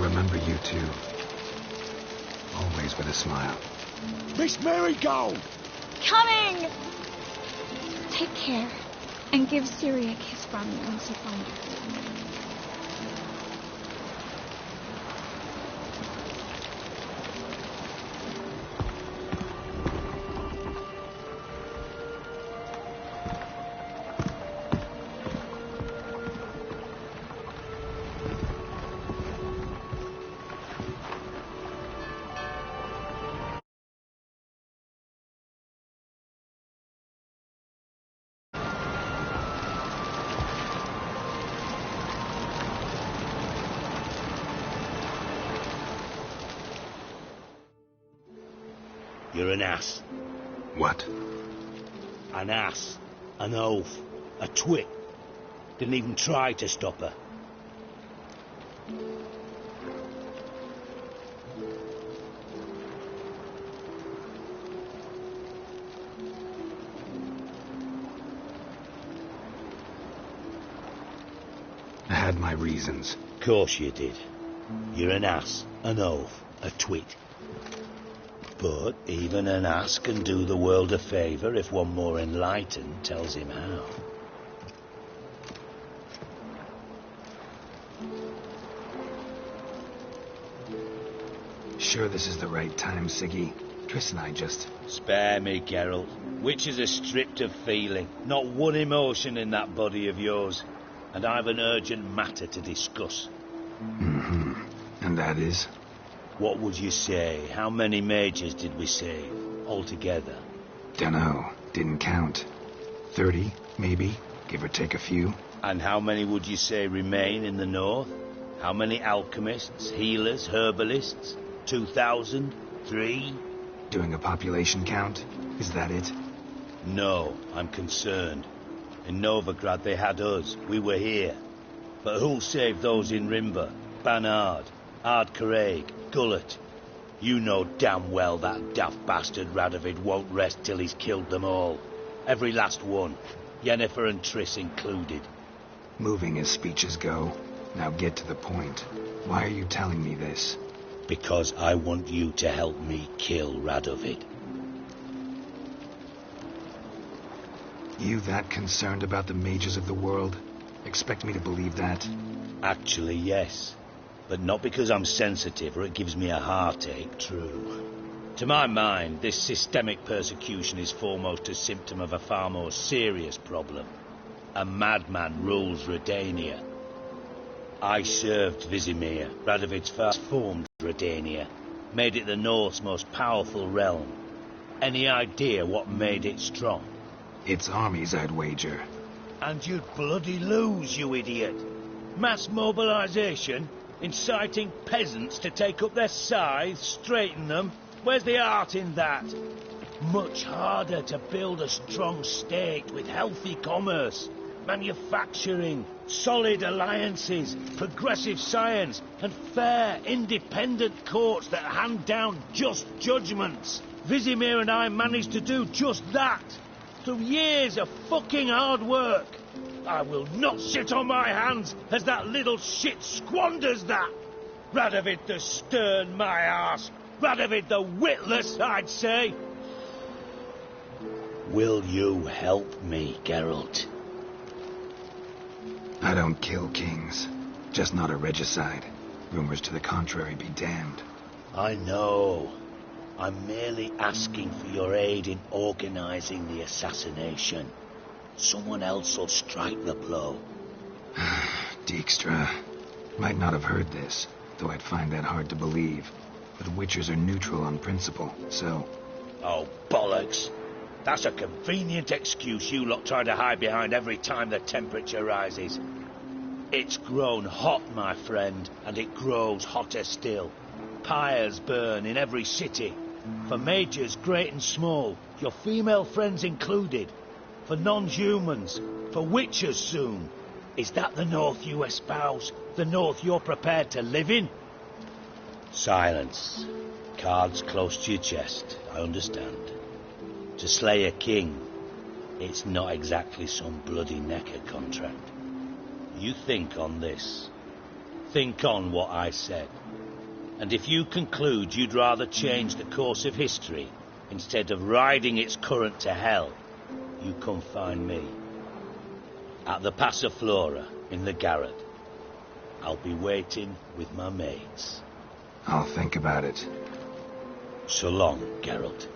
remember you too. Always with a smile. Miss Marigold! Coming! Take care, and give Siri a kiss from me once you find her. You're an ass. What? An ass. An oaf. A twit. Didn't even try to stop her. I had my reasons. Of course you did. You're an ass. An oaf. A twit. But even an ass can do the world a favour if one more enlightened tells him how. Sure this is the right time, Siggy? Triss and I just... Spare me, Geralt. Witches are stripped of feeling. Not one emotion in that body of yours. And I've an urgent matter to discuss. Mm-hmm. And that is? What would you say? How many mages did we save, altogether? Dunno. Didn't count. 30, maybe, give or take a few. And how many would you say remain in the north? How many alchemists, healers, herbalists? 2,000? 3? Doing a population count? Is that it? No, I'm concerned. In Novigrad they had us. We were here. But who'll save those in Rimba? Banard, Ardcaraig, Gullet. You know damn well that daft bastard Radovid won't rest till he's killed them all. Every last one. Yennefer and Triss included. Moving as speeches go. Now get to the point. Why are you telling me this? Because I want you to help me kill Radovid. You that concerned about the mages of the world? Expect me to believe that? Actually, yes. But not because I'm sensitive or it gives me a heartache, true. To my mind, this systemic persecution is foremost a symptom of a far more serious problem. A madman rules Redania. I served Vizimir, Radovid's first formed Redania, made it the North's most powerful realm. Any idea what made it strong? Its armies, I'd wager. And you'd bloody lose, you idiot. Mass mobilization? Inciting peasants to take up their scythes, straighten them? Where's the art in that? Much harder to build a strong state with healthy commerce, manufacturing, solid alliances, progressive science, and fair, independent courts that hand down just judgments. Vizimir and I managed to do just that, through years of fucking hard work. I will not sit on my hands as that little shit squanders that. Radovid the stern, my arse. Radovid the witless, I'd say. Will you help me, Geralt? I don't kill kings. Just not a regicide. Rumors to the contrary be damned. I know. I'm merely asking for your aid in organizing the assassination. Someone else will strike the blow. Dijkstra. Might not have heard this, though I'd find that hard to believe. But witchers are neutral on principle, so... Oh, bollocks. That's a convenient excuse you lot try to hide behind every time the temperature rises. It's grown hot, my friend, and it grows hotter still. Pyres burn in every city. For majors great and small, your female friends included. For non-humans, for witchers soon. Is that the North you espouse? The North you're prepared to live in? Silence. Cards close to your chest, I understand. To slay a king, it's not exactly some bloody necker contract. You think on this. Think on what I said. And if you conclude you'd rather change the course of history instead of riding its current to hell, you come find me. At the Passiflora in the garret. I'll be waiting with my mates. I'll think about it. So long, Geralt.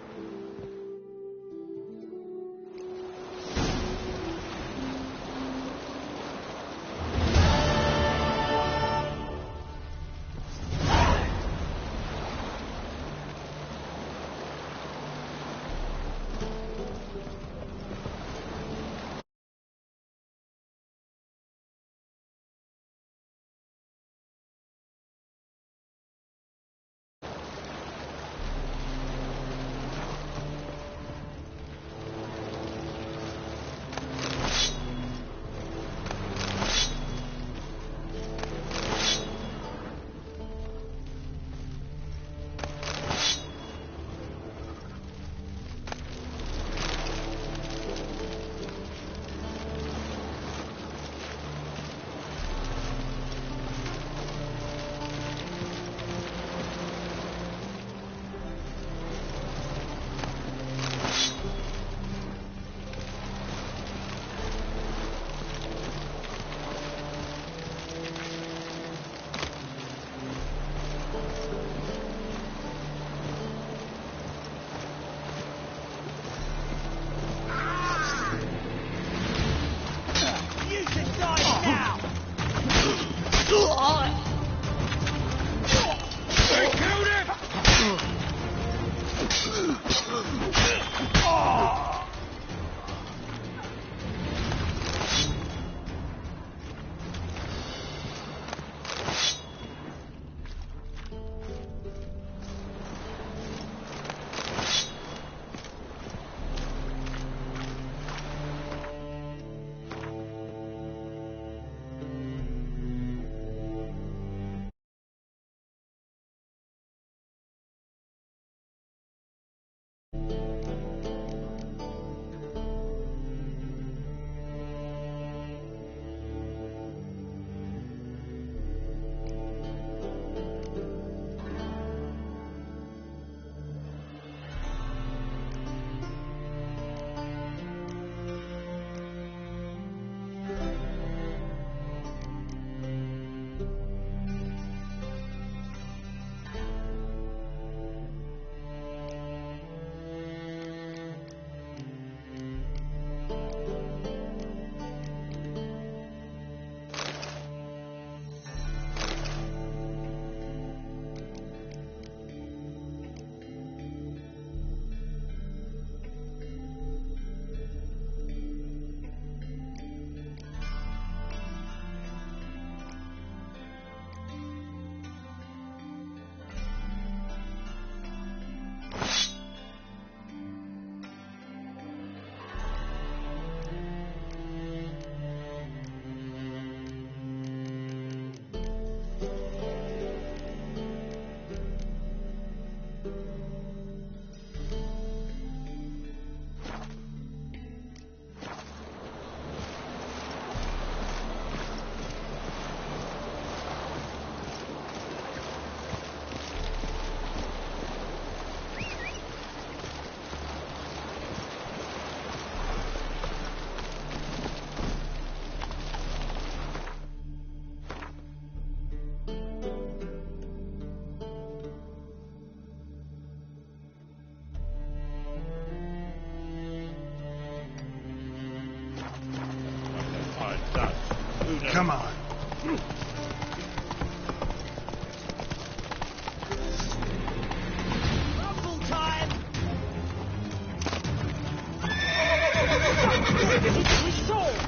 Come on. Rumble time! We saw!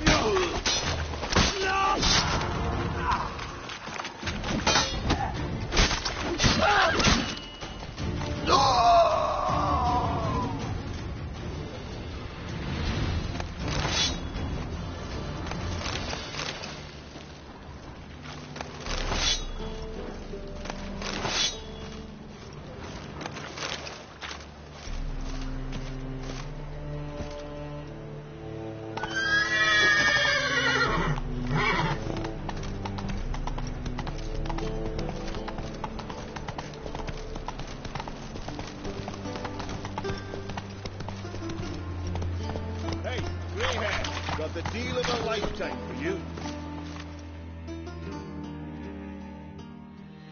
same for you.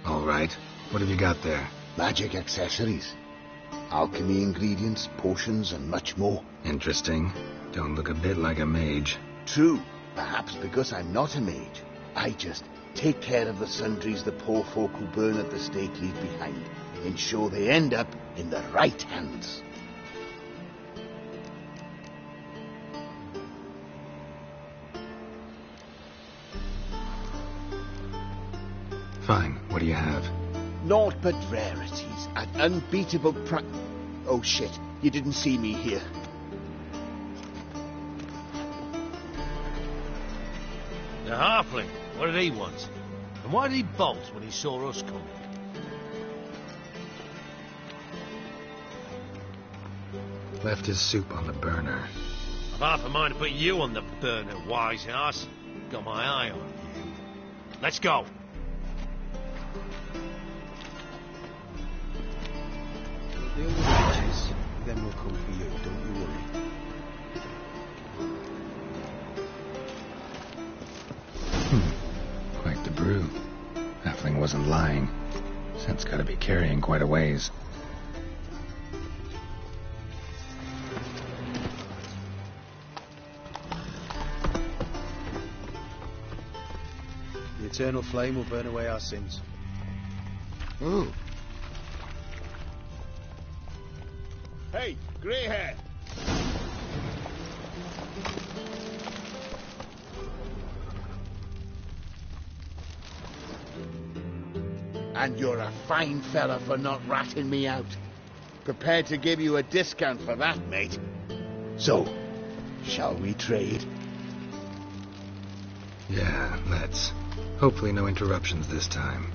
All right. What have you got there? Magic accessories. Alchemy ingredients, potions, and much more. Interesting. Don't look a bit like a mage. True. Perhaps because I'm not a mage. I just take care of the sundries the poor folk who burn at the stake leave behind. Ensure they end up in the right hands. Fine. What do you have? Naught but rarities at unbeatable price. Oh shit, you didn't see me here. The halfling, what did he want? And why did he bolt when he saw us coming? Left his soup on the burner. I've half a mind to put you on the burner, wise ass. Got my eye on you. Let's go. Deal with the witches, then we'll come for you, don't you worry. Quite the brew. Halfling wasn't lying. Scent's gotta be carrying quite a ways. The eternal flame will burn away our sins. Ooh. Hey, grey hair. And you're a fine fella for not ratting me out. Prepared to give you a discount for that, mate. So, shall we trade? Yeah, let's. Hopefully no interruptions this time.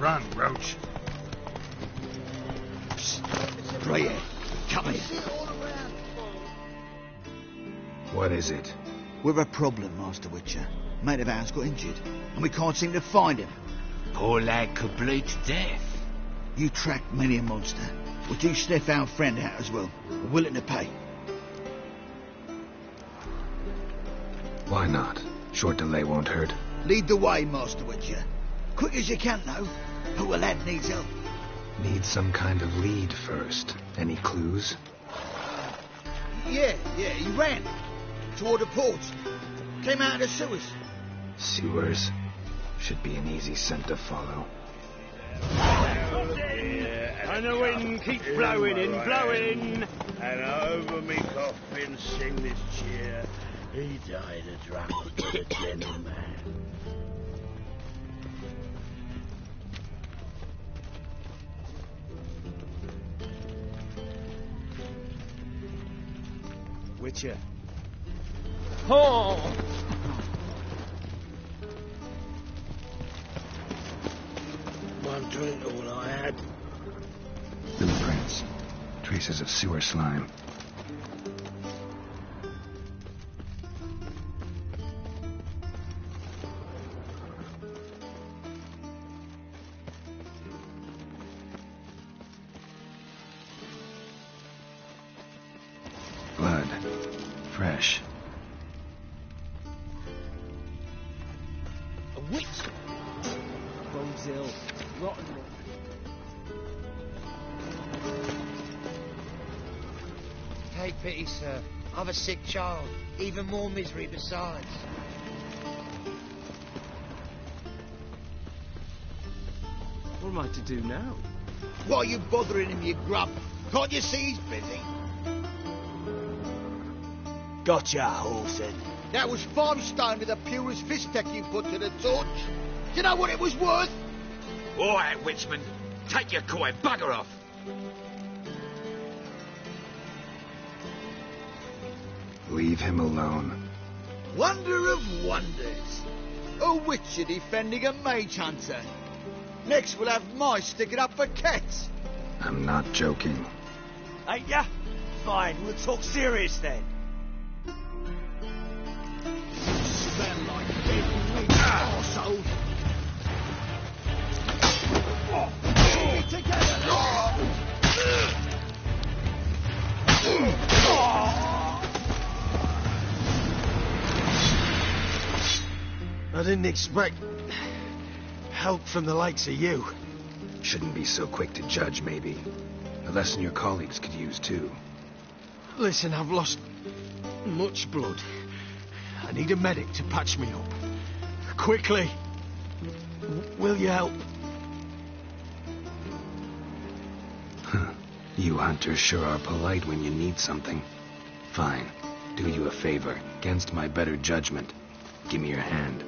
Run, Roach. Right here. Come here. What is it? We're a problem, Master Witcher. Mate of ours got injured, and we can't seem to find him. Poor lad could bleed to death. You tracked many a monster. Would you sniff our friend out as well? We're willing to pay. Why not? Short delay won't hurt. Lead the way, Master Witcher. Quick as you can, though. Poor lad needs help. Need some kind of lead first. Any clues? Yeah, he ran. Toward the ports. Came out of the sewers. Sewers. Should be an easy scent to follow. And the wind keeps blowing and blowing. And over me coffin sing this cheer. He died a drunk, but a gentleman. Witcher. Oh! One drink all I had. Blueprints. Traces of sewer slime. Blood. Fresh. A witch! Bones ill. Rotten. Take pity, sir. I've a sick child. Even more misery besides. What am I to do now? Why are you bothering him, you grub? Can't you see he's busy? Gotcha, Horsehead. That was 5 stone to the purest fistech you put to the torch. Do you know what it was worth? All right, Witchman. Take your coin. Bugger off. Leave him alone. Wonder of wonders. A witcher defending a mage hunter. Next we'll have mice sticking up for cats. I'm not joking. Ain't ya? Fine, we'll talk serious then. Smell like dead meat, arsehole. Keep it together. I didn't expect help from the likes of you. Shouldn't be so quick to judge, maybe. A lesson your colleagues could use, too. Listen, I've lost much blood. I need a medic to patch me up. Quickly. Will you help? You hunters sure are polite when you need something. Fine. Do you a favor. Against my better judgment. Give me your hand.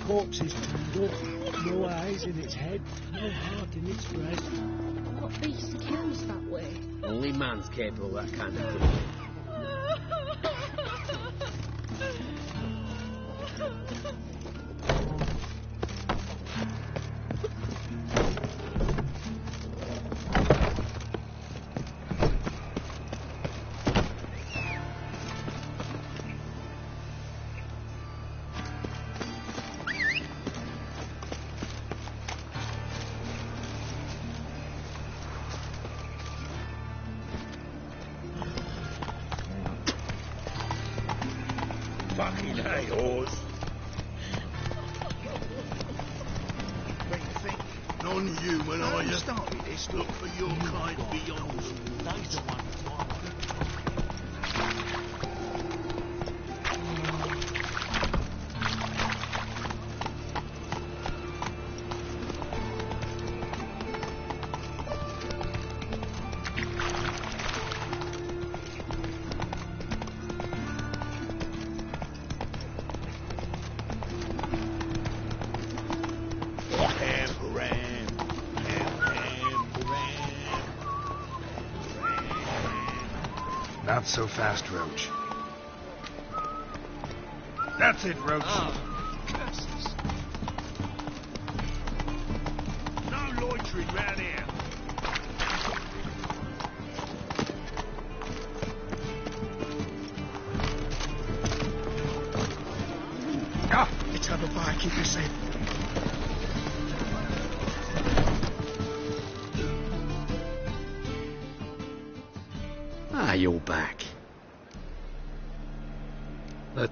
Corpse is turned up. No eyes in its head, no heart in its breast. What beast kills that way? Only man's capable of that kind of thing. Fucking hey, horse. What do you think? No non-human, are you? Started this. Look for your kind beyond. Those the ones I want. Not so fast, Roach. That's it, Roach. Curses. No loitering round here. Ah, it's out of fire. Keep you safe. Ah, you're back. Let...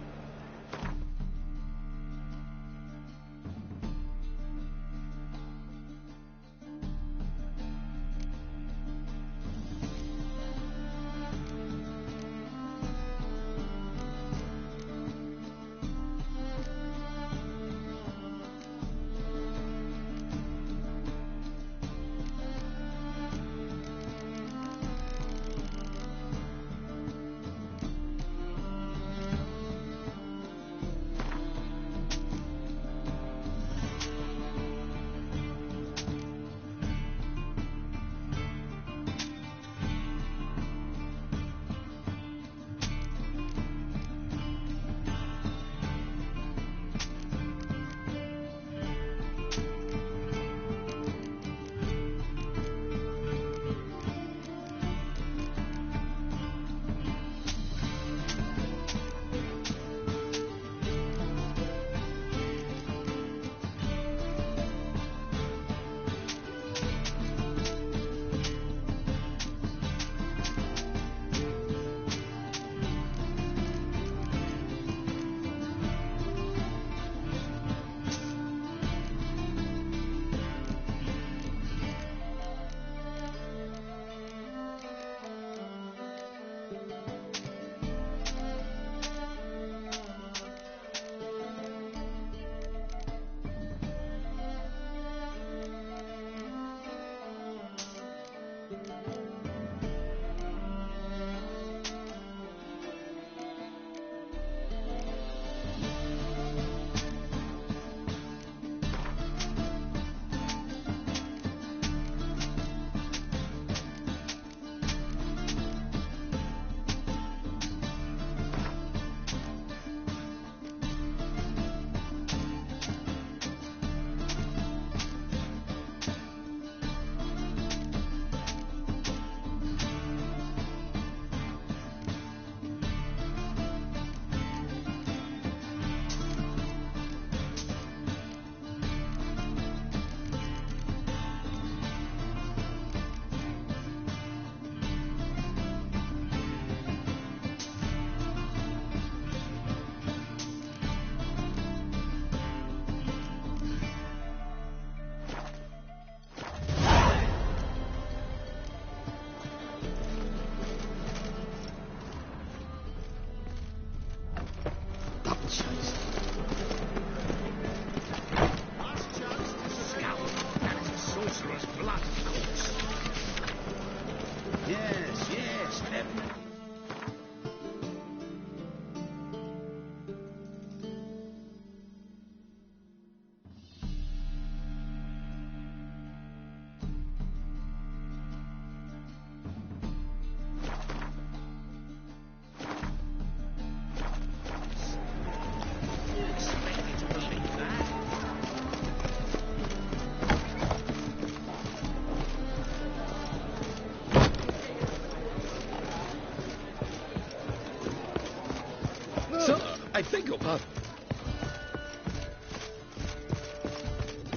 I beg your pardon.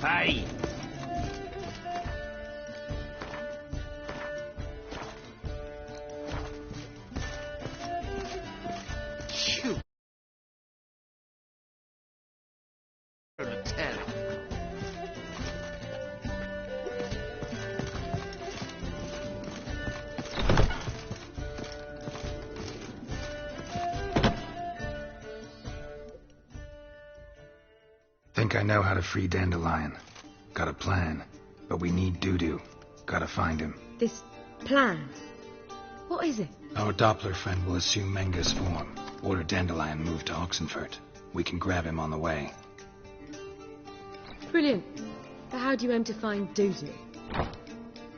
Hey! You. know how to free Dandelion. Got a plan. But we need Dudu. Gotta find him. This plan? What is it? Our Doppler friend will assume Menga's form. Order Dandelion moved to Oxenfurt. We can grab him on the way. Brilliant. But how do you aim to find Dudu?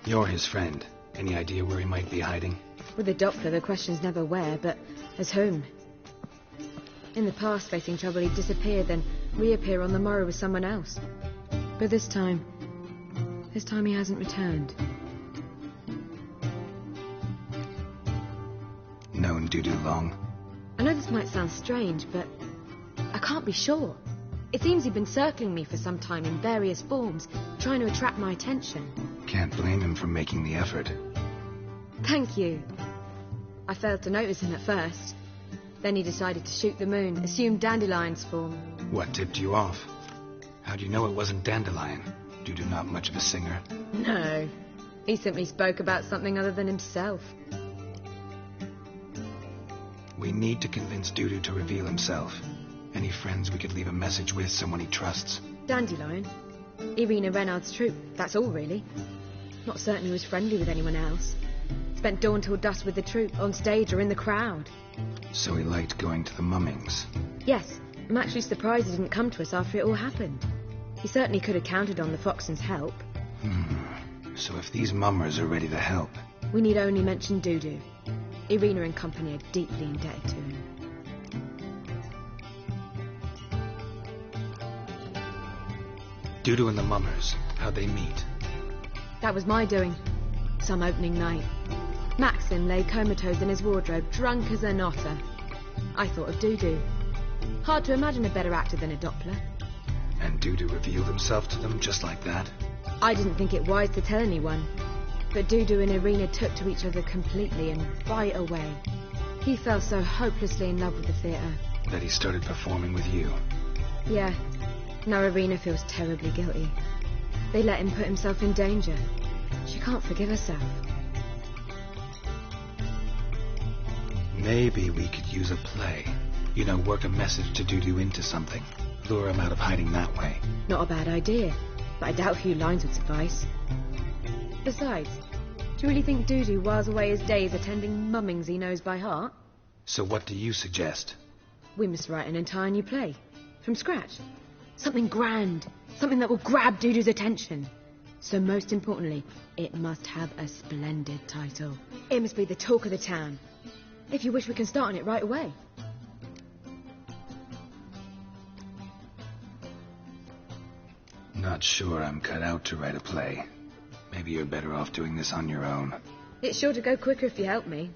You're his friend. Any idea where he might be hiding? With the Doppler, the question's never where, but as whom. In the past, facing trouble, he'd disappear, then reappear on the morrow with someone else. But this time he hasn't returned. Known Dudu long? I know this might sound strange, but I can't be sure. It seems he'd been circling me for some time in various forms, trying to attract my attention. Can't blame him for making the effort. Thank you. I failed to notice him at first. Then he decided to shoot the moon, assumed Dandelion's form. What tipped you off? How do you know it wasn't Dandelion? Dudu not much of a singer? No. He simply spoke about something other than himself. We need to convince Dudu to reveal himself. Any friends we could leave a message with, someone he trusts? Dandelion. Irina Renard's troupe, that's all really. Not certain he was friendly with anyone else. Spent dawn till dusk with the troupe, on stage or in the crowd. So he liked going to the mummings? Yes. I'm actually surprised he didn't come to us after it all happened. He certainly could have counted on the Foxton's help. So if these mummers are ready to help... We need only mention Dudu. Irina and company are deeply indebted to him. Dudu and the mummers, how'd they meet? That was my doing. Some opening night. Maxim lay comatose in his wardrobe, drunk as an otter. I thought of Dudu. Hard to imagine a better actor than a Doppler. And Dudu revealed himself to them just like that? I didn't think it wise to tell anyone. But Dudu and Irina took to each other completely and right away. He fell so hopelessly in love with the theatre. That he started performing with you? Yeah. Now Irina feels terribly guilty. They let him put himself in danger. She can't forgive herself. Maybe we could use a play. You know, work a message to Dudu into something. Lure him out of hiding that way. Not a bad idea, but I doubt a few lines would suffice. Besides, do you really think Dudu whiles away his days attending mummings he knows by heart? So what do you suggest? We must write an entire new play. From scratch. Something grand. Something that will grab Dudu's attention. So most importantly, it must have a splendid title. It must be the talk of the town. If you wish, we can start on it right away. Not sure I'm cut out to write a play. Maybe you're better off doing this on your own. It's sure to go quicker if you help me.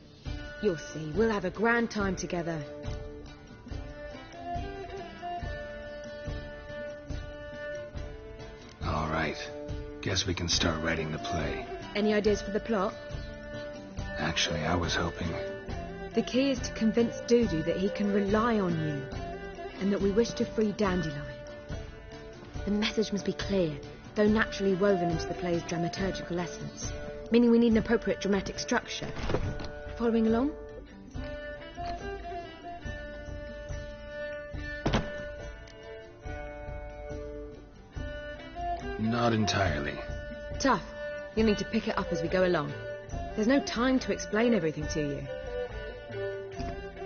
You'll see, we'll have a grand time together. All right. Guess we can start writing the play. Any ideas for the plot? Actually, I was hoping... The key is to convince Dudu that he can rely on you, and that we wish to free Dandelion. The message must be clear, though naturally woven into the play's dramaturgical essence, meaning we need an appropriate dramatic structure. Following along? Not entirely. Tough. You'll need to pick it up as we go along. There's no time to explain everything to you.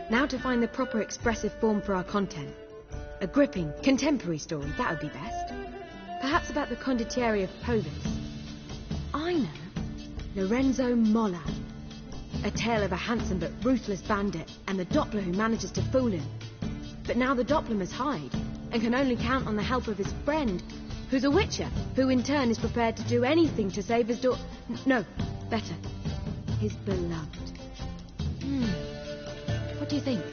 Now to find the proper expressive form for our content. A gripping, contemporary story, that would be best. Perhaps about the condottieri of Polis. I know. Lorenzo Molla. A tale of a handsome but ruthless bandit and the Doppler who manages to fool him. But now the Doppler must hide and can only count on the help of his friend, who's a witcher, who in turn is prepared to do anything to save his daughter. No, better. His beloved. What do you think?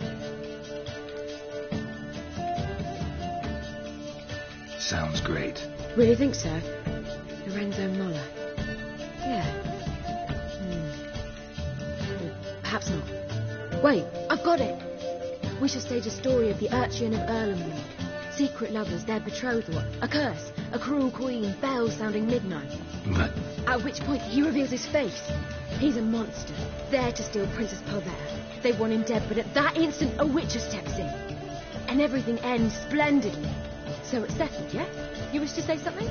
Sounds great. Really think so? Lorenzo Molla. Yeah. Perhaps not. Wait, I've got it! We shall stage a story of the Urchin of Erlenwood. Secret lovers, their betrothal, a curse, a cruel queen, bells sounding midnight. But... At which point he reveals his face. He's a monster, there to steal Princess Pulvera. They want him dead, but at that instant a witcher steps in. And everything ends splendidly. So it's settled, yes? You wish to say something?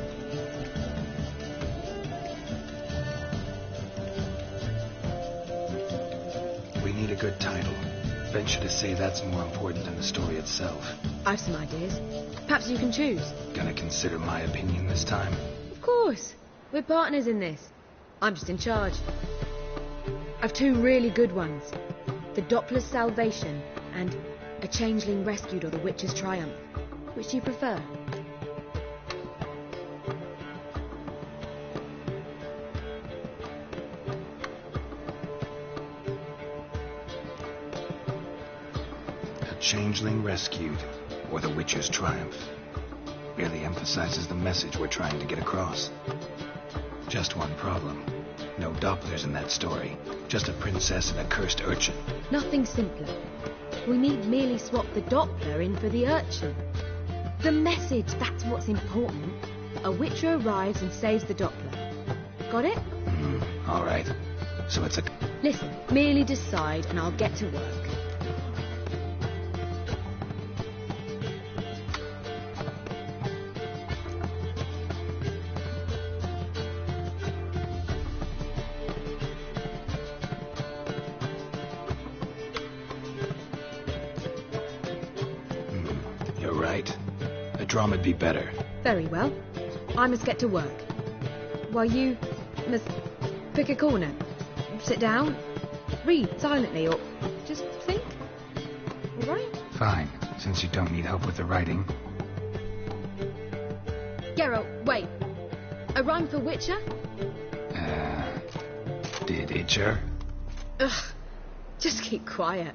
We need a good title. Venture to say that's more important than the story itself. I've some ideas. Perhaps you can choose. Gonna consider my opinion this time? Of course. We're partners in this. I'm just in charge. I've two really good ones. The Doppler's Salvation and A Changeling Rescued or The Witch's Triumph. Which do you prefer? A Changeling Rescued, or The Witcher's Triumph. Really emphasizes the message we're trying to get across. Just one problem. No Dopplers in that story. Just a princess and a cursed urchin. Nothing simpler. We need merely swap the Doppler in for the urchin. The message, that's what's important. A Witcher arrives and saves the Doppler. Got it? All right. So it's a... Listen, merely decide and I'll get to work. You're right. A drama'd be better. Very well. I must get to work. While you must pick a corner. Sit down. Read silently or just think. All right? Fine, since you don't need help with the writing. Geralt, wait. A rhyme for Witcher? Did Itcher? Ugh. Just keep quiet.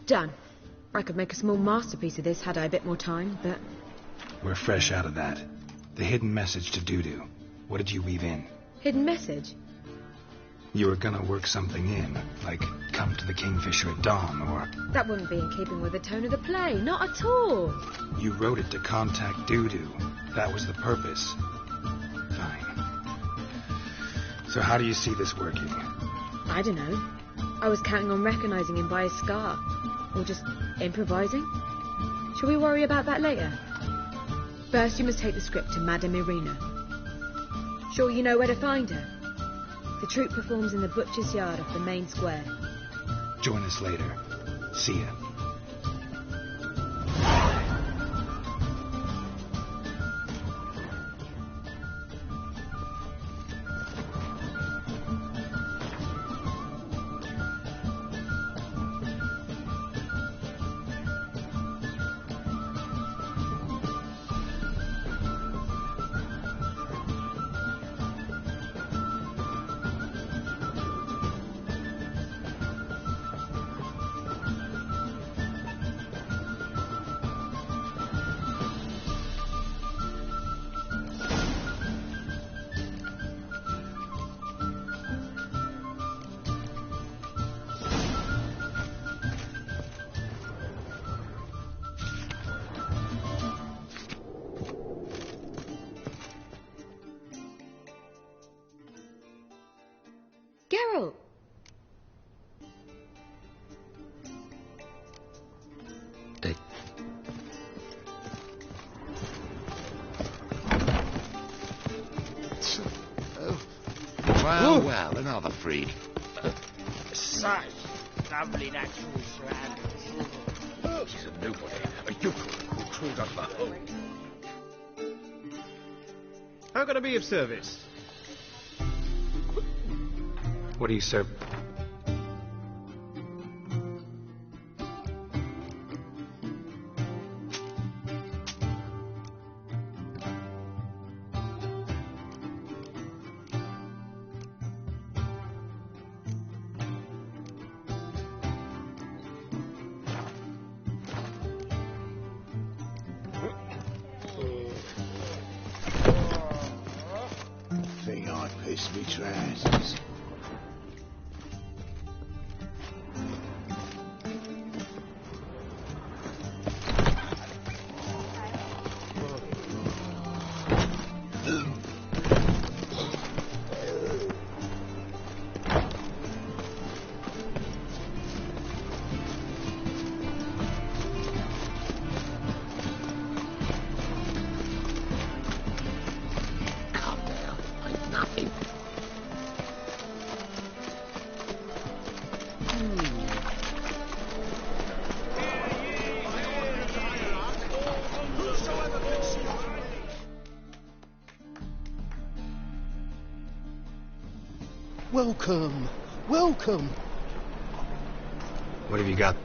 Done. I could make a small masterpiece of this had I a bit more time, but... We're fresh out of that. The hidden message to Dudu. What did you weave in? Hidden message? You were gonna work something in, like come to the Kingfisher at dawn, or... That wouldn't be in keeping with the tone of the play, not at all. You wrote it to contact Dudu. That was the purpose. Fine. So how do you see this working? I don't know. I was counting on recognizing him by his scar. Or just improvising. Shall we worry about that later? First, you must take the script to Madame Irina. Sure you know where to find her? The troupe performs in the butcher's yard off the main square. Join us later. See ya. Geralt! Well, another freak. Such lovely natural surroundings. She's a nobody. A yokel who crawled out of a hole. How can I be of service? What do you serve? Think I'd piss me trousers. Welcome. Welcome. What have you got?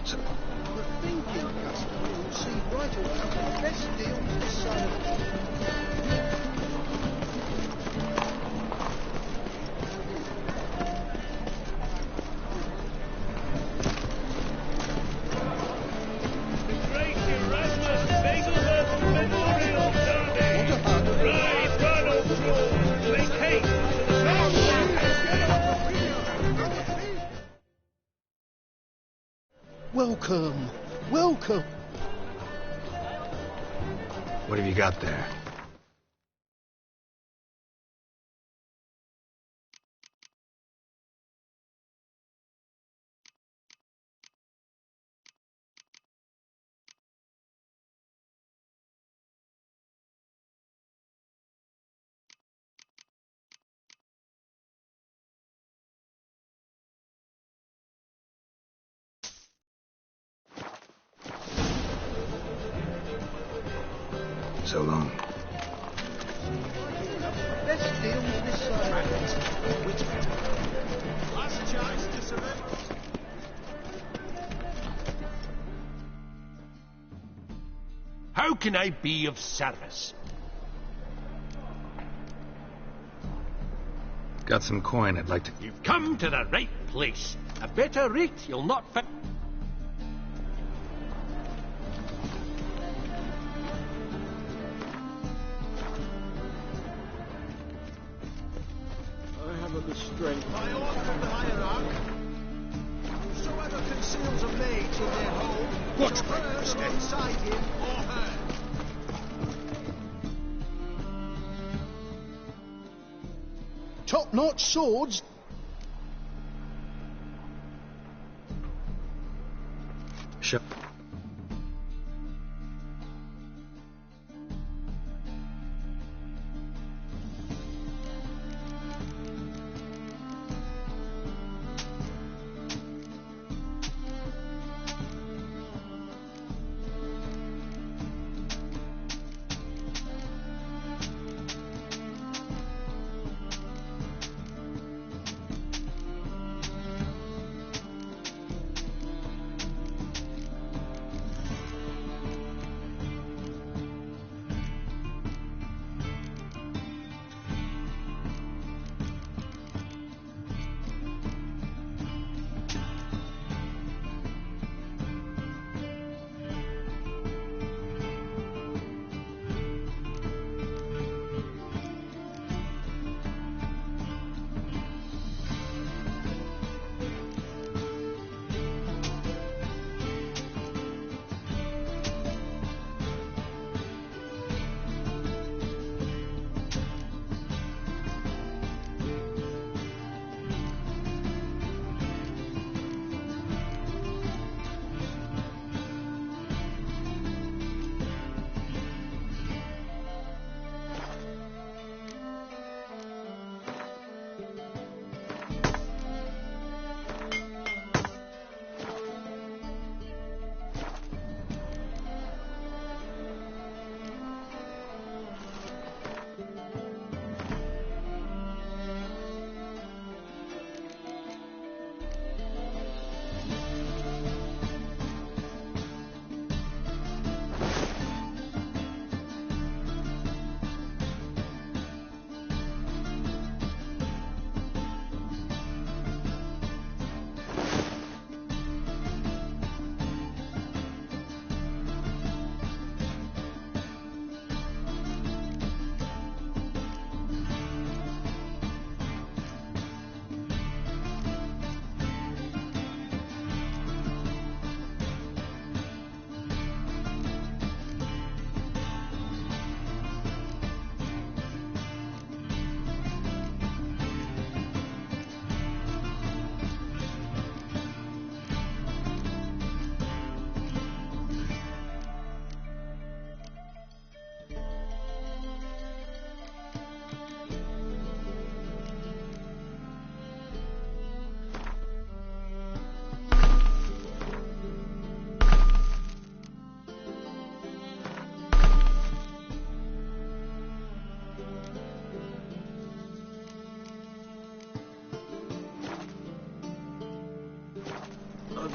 The thinking customer will see right away the best deals this side of Welcome. Welcome. What have you got there? So long. best deals this side of Which better? Last chance to surrender. How can I be of service? Got some coin I'd like to... You've come to the right place. A better rate you'll not find. I haven't the strength. By order of the hierarch, whosoever conceals a mage in their home, What shall right burn is that? alongside him or her. Top-notch swords. Sure.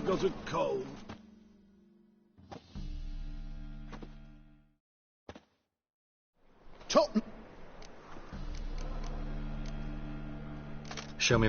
got a cold. Top... Show me.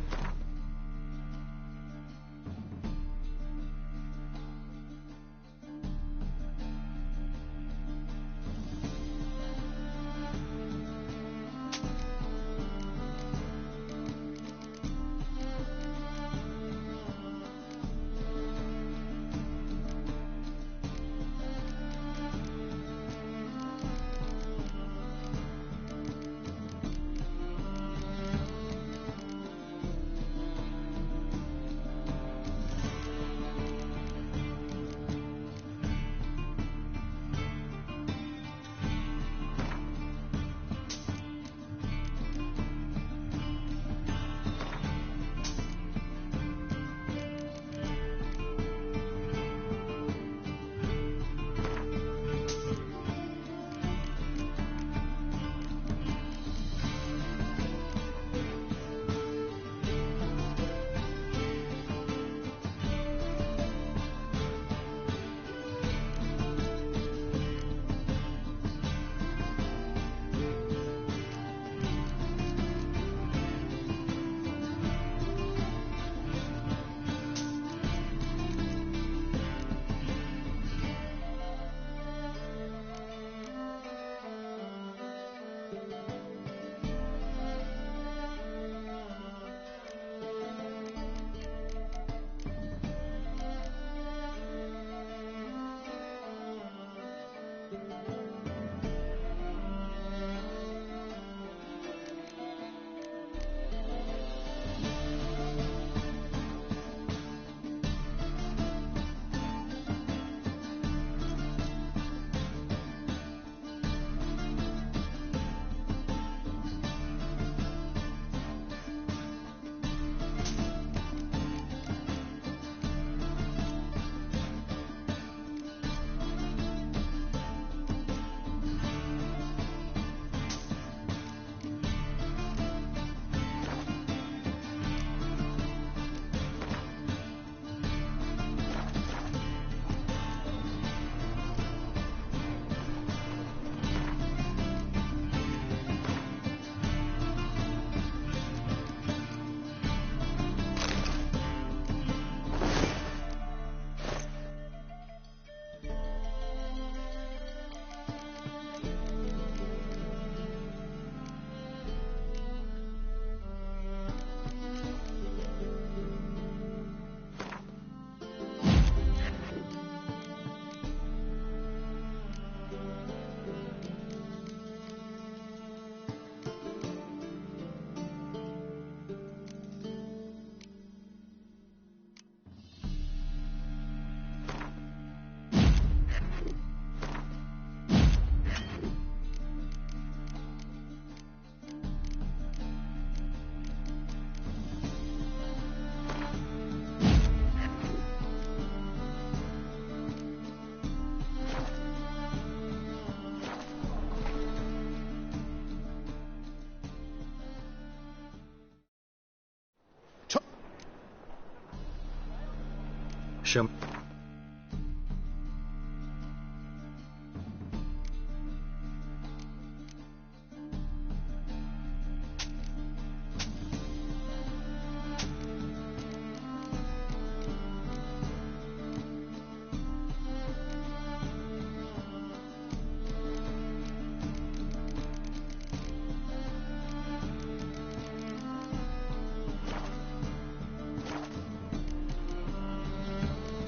Show me.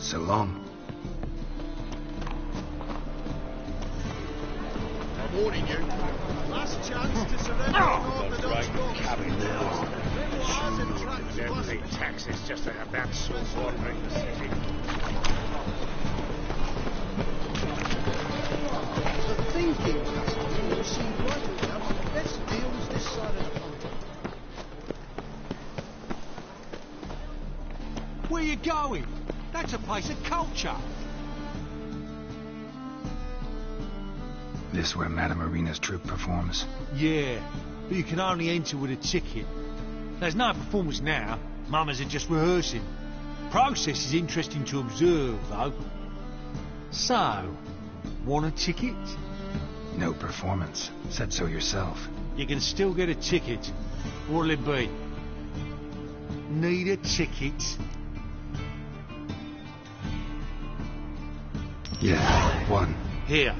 So long. I'm warning you. Last chance to surrender Orthodox Every taxes just to have that sort watering the city. The thinking customer will see right enough the best deals this side of the pond. Where you going? That's a place of culture. This where Madame Arena's troupe performs? Yeah, but you can only enter with a ticket. There's no performance now. Mamas are just rehearsing. process is interesting to observe, though. So, want a ticket? No performance. Said so yourself. You can still get a ticket. What'll it be? Need a ticket? Yeah, one. Here.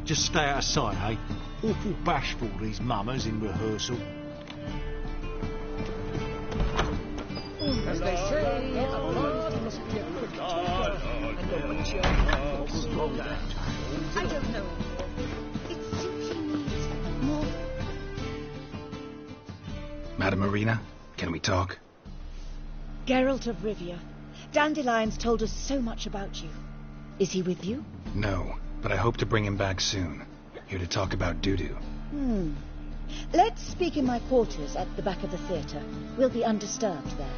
Just stay out of sight, eh? Awful bashful, these mummers in rehearsal. As they say, a bard must be a quick talker, and a witcher a strong actor. I don't know anymore. It simply needs more. Madam Marina, can we talk? Geralt of Rivia. Dandelion's told us so much about you. Is he with you? No, but I hope to bring him back soon. Here to talk about Dudu. Let's speak in my quarters at the back of the theatre. We'll be undisturbed there.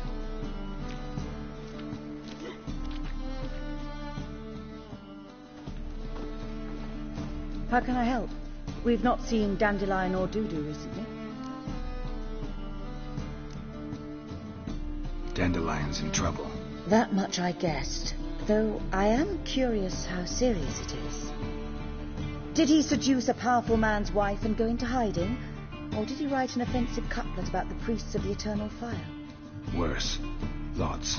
How can I help? We've not seen Dandelion or Dudu recently. Dandelion's in trouble. That much I guessed, though I am curious how serious it is. Did he seduce a powerful man's wife and go into hiding? Or did he write an offensive couplet about the priests of the eternal fire? Worse. Lots.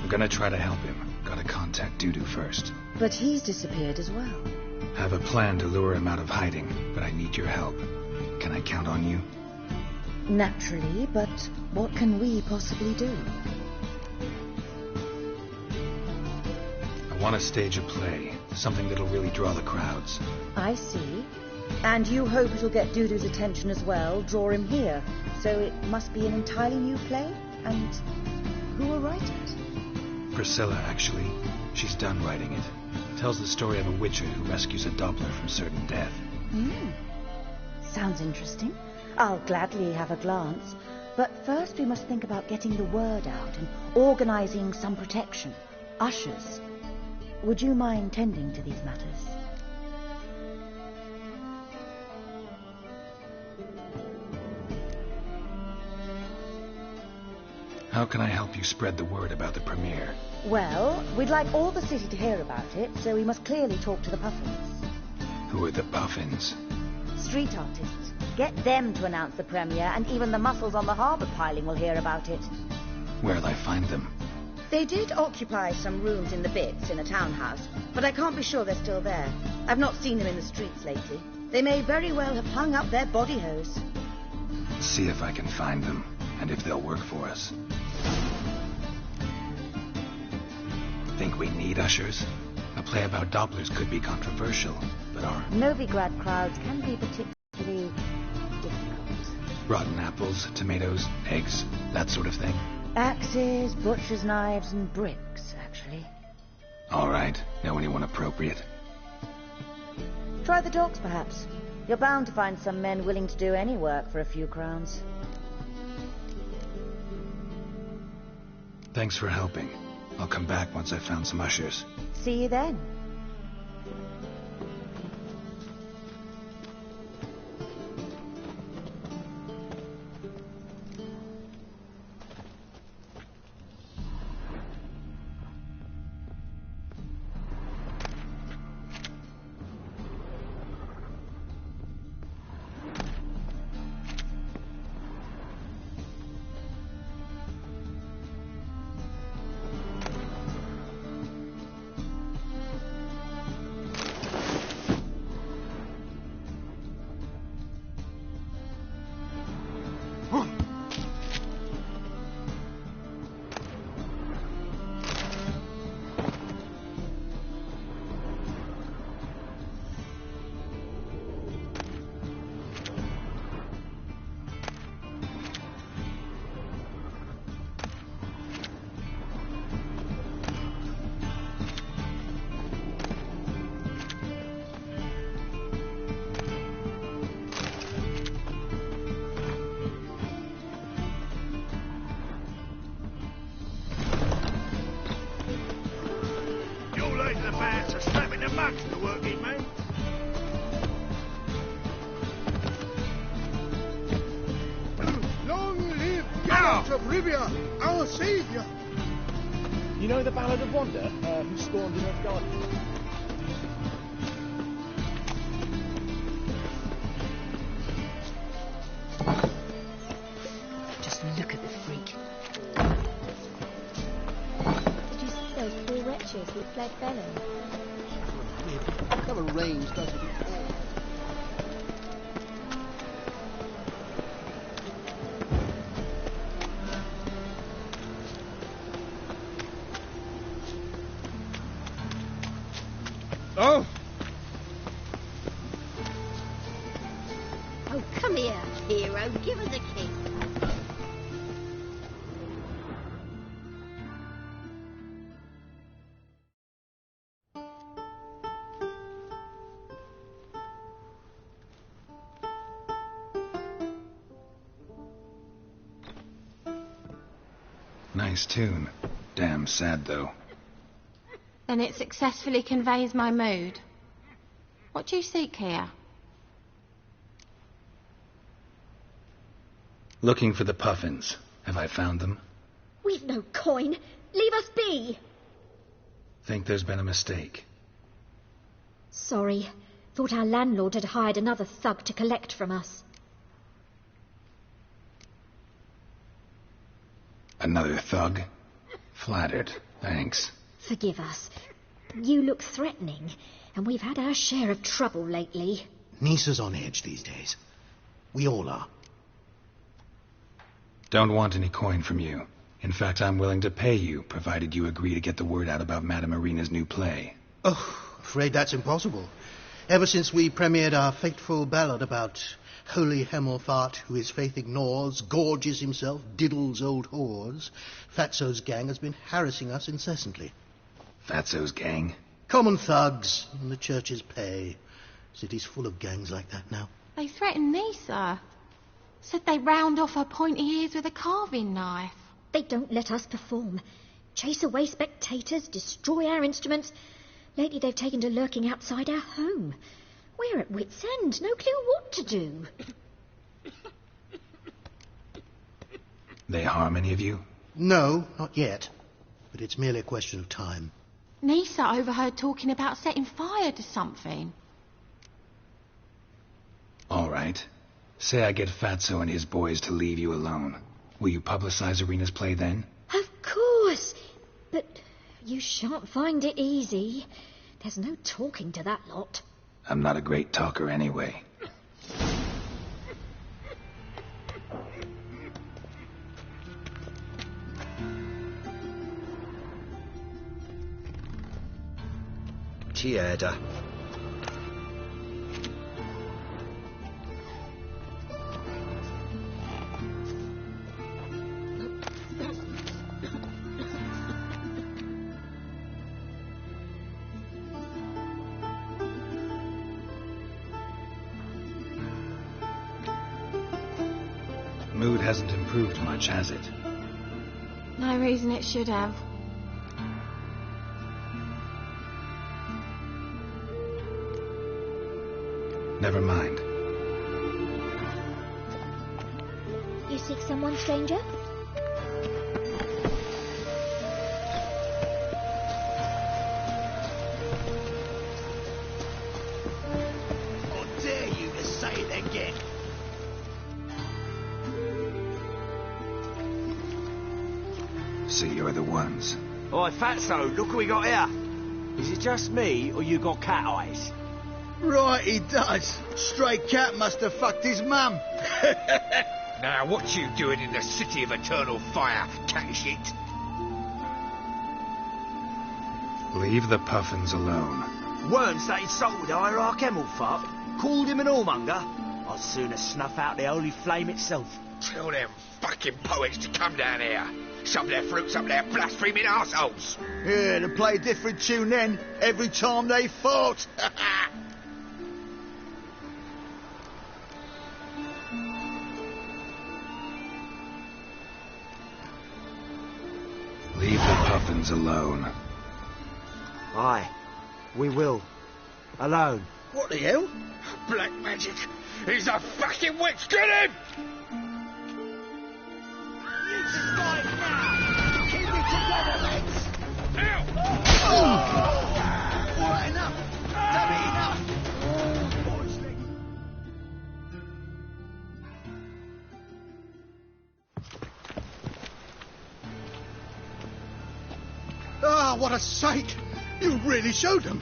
I'm gonna try to help him. Gotta contact Dudu first. But he's disappeared as well. I have a plan to lure him out of hiding, but I need your help. Can I count on you? Naturally, but what can we possibly do? I want to stage a play. Something that'll really draw the crowds. I see. And you hope it'll get Dudu's attention as well, draw him here. So it must be an entirely new play? And who will write it? Priscilla, actually. She's done writing it. Tells the story of a witcher who rescues a Doppler from certain death. Sounds interesting. I'll gladly have a glance. But first we must think about getting the word out and organizing some protection. Ushers. Would you mind tending to these matters? How can I help you spread the word about the premiere? Well, we'd like all the city to hear about it, so we must clearly talk to the Puffins. Who are the Puffins? Street artists. Get them to announce the premiere, and even the muscles on the harbour piling will hear about it. Where'll I find them? They did occupy some rooms in the Bits in a townhouse, but I can't be sure they're still there. I've not seen them in the streets lately. They may very well have hung up their body hose. See if I can find them, and if they'll work for us. Think we need ushers? A play about Dopplers could be controversial, but our Novigrad crowds can be particularly difficult. rotten apples, tomatoes, eggs, that sort of thing. Axes, butcher's knives, and bricks, actually. All right. Know anyone appropriate? Try the dogs, perhaps. You're bound to find some men willing to do any work for a few crowns. Thanks for helping. I'll come back once I've found some ushers. See you then. The working man. Long live Geralt of Rivia, our savior! You know the Ballad of Wanda, who spawned in her garden? Just look at the freak. Did you see those poor wretches who fled Bellum? Never rains, does it? Oh! Oh, come here, hero. Give us a kiss. Nice tune. Damn sad, though. Then it successfully conveys my mood. What do you seek here? Looking for the puffins. Have I found them? We've no coin. Leave us be. Think there's been a mistake. Sorry. Thought our landlord had hired another thug to collect from us. Another thug? Flattered. Thanks. Forgive us. You look threatening, and we've had our share of trouble lately. Nisa's on edge these days. We all are. Don't want any coin from you. In fact, I'm willing to pay you, provided you agree to get the word out about Madame Irina's new play. Oh, afraid that's impossible. Ever since we premiered our fateful ballad about holy Hemelfart, who his faith ignores, gorges himself, diddles old whores, Fatso's gang has been harassing us incessantly. Fatso's gang? Common thugs in the church's pay. City's full of gangs like that now. They threatened Nisa. Said they'd round off her pointy ears with a carving knife. They don't let us perform. Chase away spectators, destroy our instruments. Lately they've taken to lurking outside our home. We're at wit's end, no clue what to do. They harm any of you? No, not yet. But it's merely a question of time. Nisa overheard talking about setting fire to something. All right. Say I get Fatso and his boys to leave you alone. Will you publicize Irina's play then? Of course. But you shan't find it easy. There's no talking to that lot. I'm not a great talker anyway. Tierda. Mood hasn't improved much, has it? No reason it should have. Never mind. You seek someone, stranger? How dare you to say it again? So you're the ones. Oi, Fatso, look what we got here. Is it just me, or you got cat eyes? Right, he does. Stray cat must have fucked his mum. Now, what you doing in the city of eternal fire, cat shit? Leave the puffins alone. Worms that insulted Hierarch Hemelfart, called him an whoremonger. I'd sooner snuff out the holy flame itself. Tell them fucking poets to come down here. Shove their fruits up their blaspheming arseholes. Yeah, to play a different tune then, every time they fought. Leave the puffins alone. Aye, we will. Alone. What the hell? Black magic. He's a fucking witch. Get him! You survive now! Keep it together, mates! what a sight! You really showed them.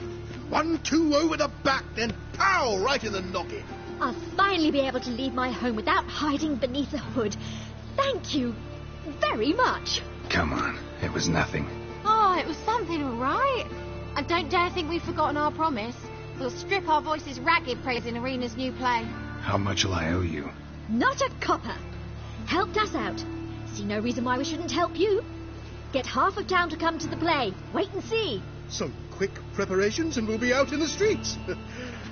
1-2 over the back, then pow! Right in the noggin. I'll finally be able to leave my home without hiding beneath a hood. Thank you very much. Come on, it was nothing. Oh, it was something, all right. And don't dare think we've forgotten our promise. We'll strip our voices ragged praising Arena's new play. How much will I owe you? Not a copper. Helped us out. See no reason why we shouldn't help you. Get half of town to come to the play. Wait and see. Some quick preparations and we'll be out in the streets.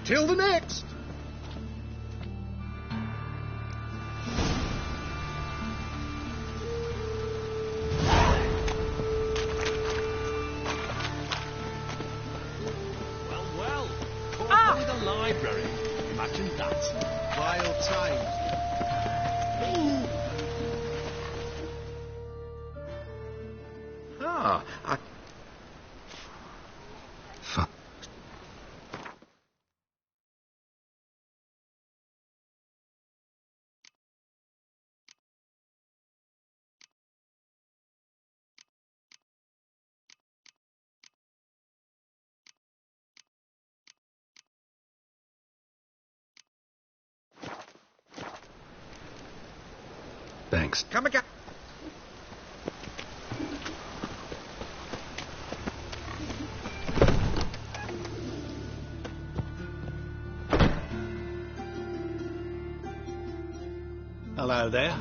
Till the next. Well, caught by the library. Imagine that. Wild times. Ah, Fuck. Thanks. come again. Hello there.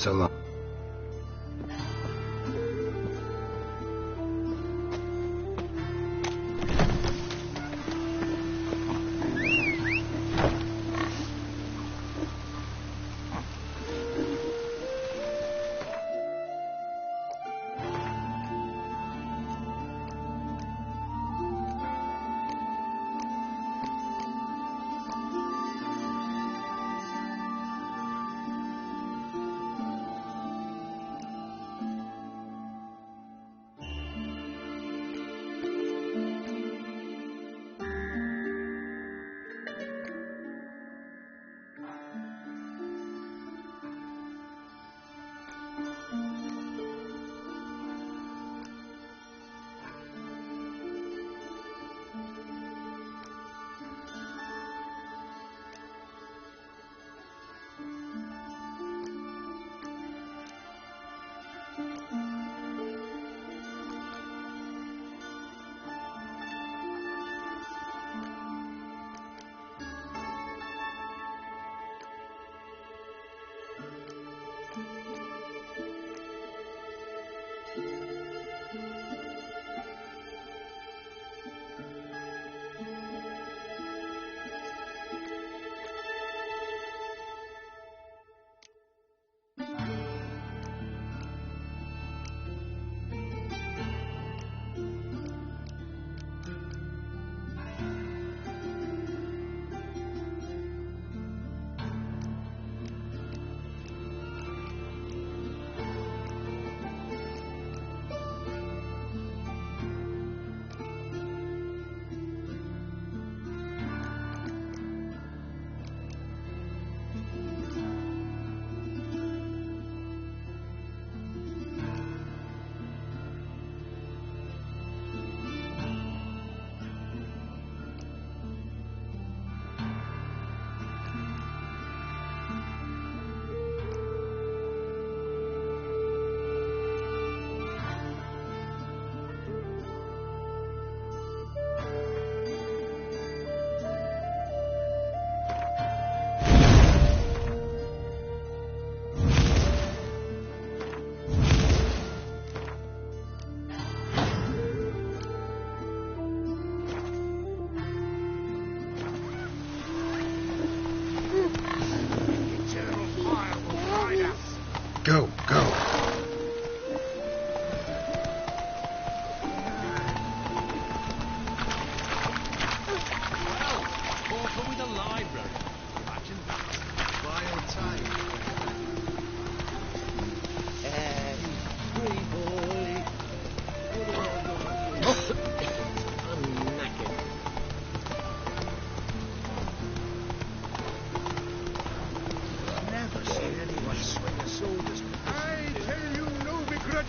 So long.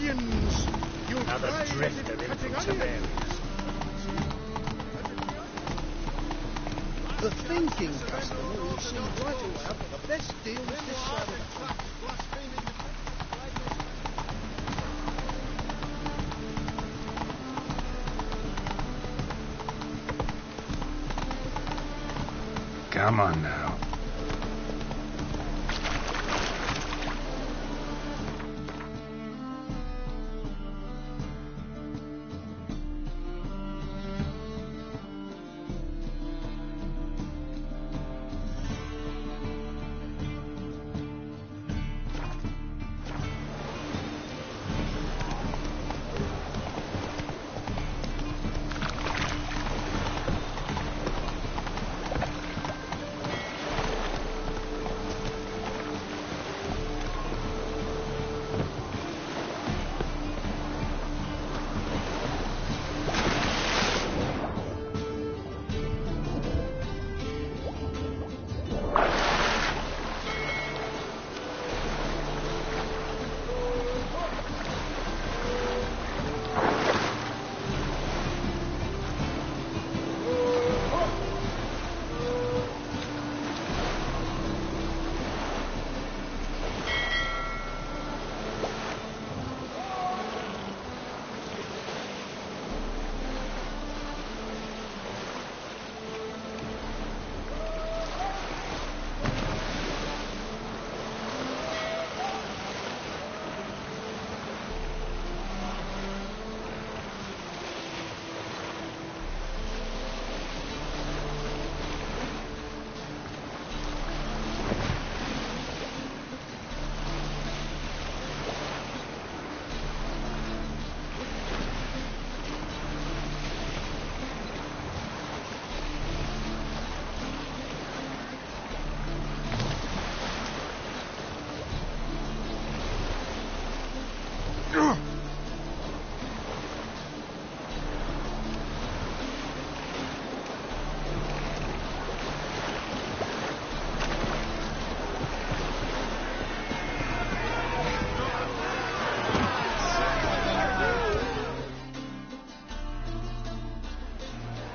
Indians! You Another drifter in from some areas. The thinking customer will see right away I've got the best deals this side of the country. Come on now.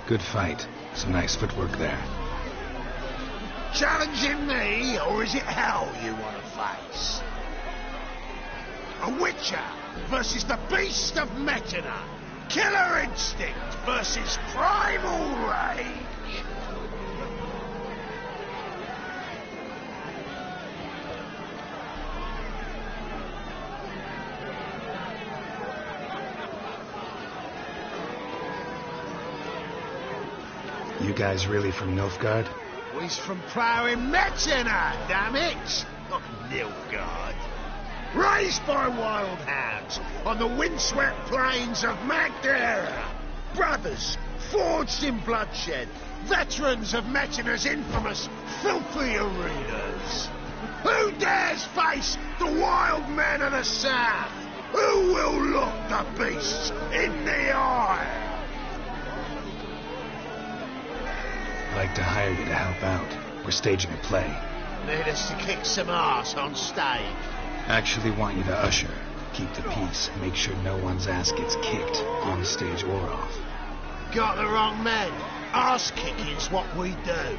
Good fight. Some nice footwork there. Challenging me, or is it hell you want to face? A witcher versus the beast of Metina. Killer instinct versus primal rage. You guys really from Nilfgaard? He's from ploughing Metina, damn it! Not Nilfgaard. Raised by wild hounds on the windswept plains of Magdera. Brothers, forged in bloodshed. Veterans of Metina's infamous filthy arenas. Who dares face the wild men of the south? Who will look the beasts in the eye? I'd like to hire you to help out. We're staging a play. Need us to kick some ass on stage. Actually want you to usher, keep the peace, make sure no one's ass gets kicked on stage or off. Got the wrong men. Ass kicking's what we do.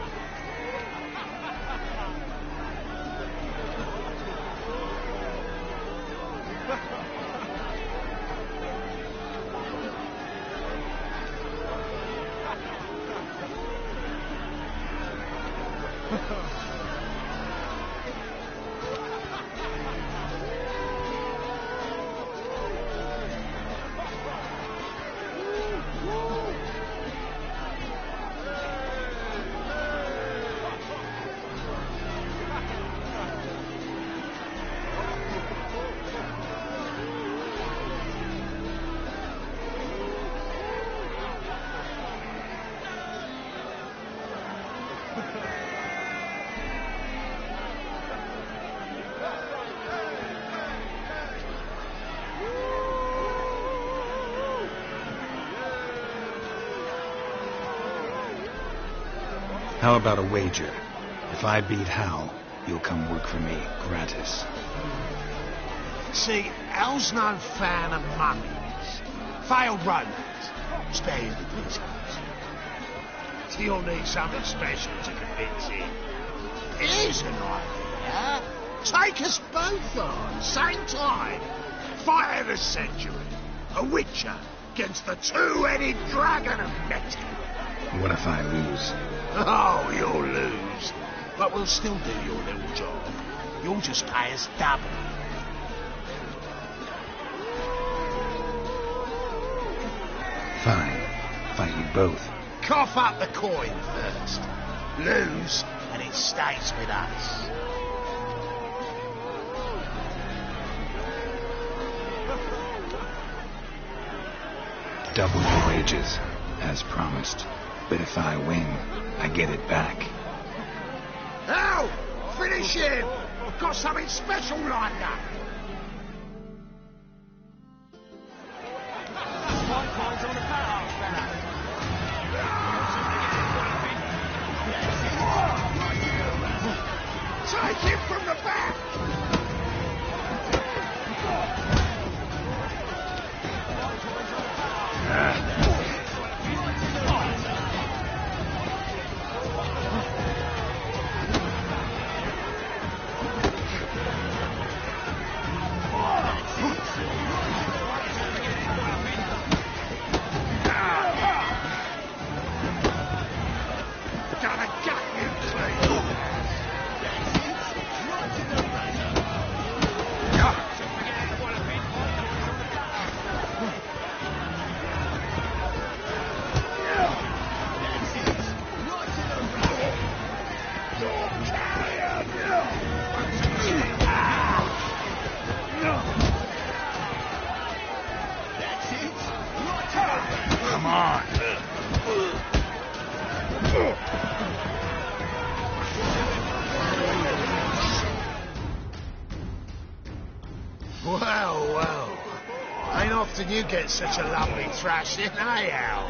How about a wager? If I beat Hal, you'll come work for me, gratis. See, El's no fan of mummies. Failed romance. Spare you the details. You'll need something special to convince him. Here's an idea. Take us both on, same time. Fight of the century. A witcher against the two-headed dragon of Metin. What if I lose? Oh, you'll lose. But we'll still do your little job. You'll just pay us double. Fine. Fight you both. Cough up the coin first. Lose, and it stays with us. Double your wages, as promised. But if I win, I get it back. Al! Finish him! I've got something special lined up. Take him from the back! Come on. Well. Ain't often you get such a lovely thrashing, eh, Al?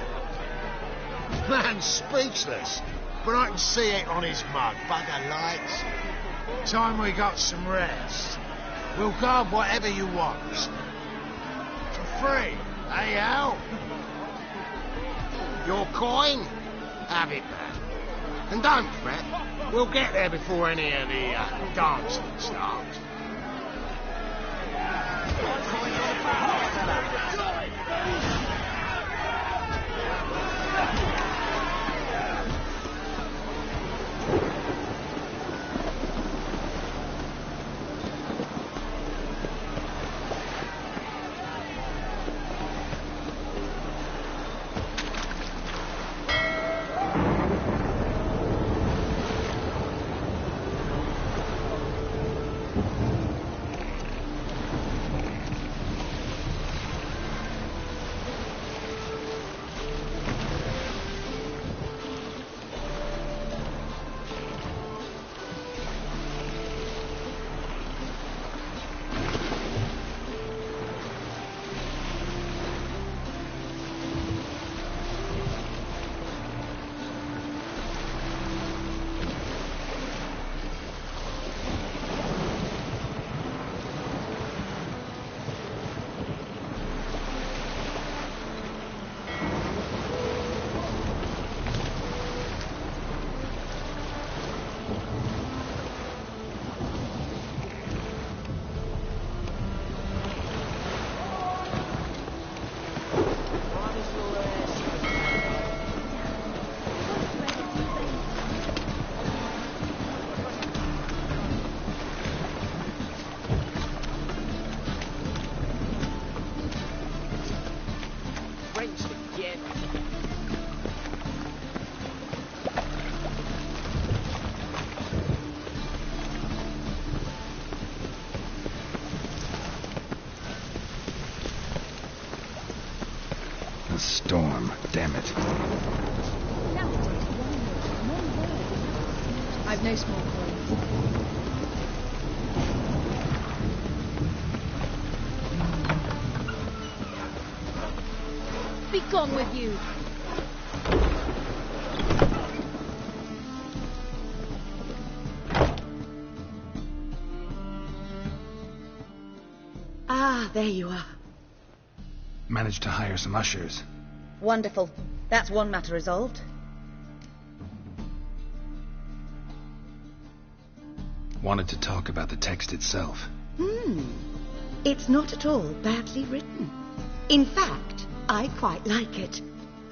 Man's speechless, but I can see it on his mug. Bugger likes. Time we got some rest. We'll guard whatever you want. For free, eh, Al? Your coin? Have it back. And don't fret, we'll get there before any of the dancing starts. Storm, damn it. I've no small coins. Be gone with you! there you are. Managed to hire some ushers. Wonderful. That's one matter resolved. Wanted to talk about the text itself. It's not at all badly written. In fact, I quite like it.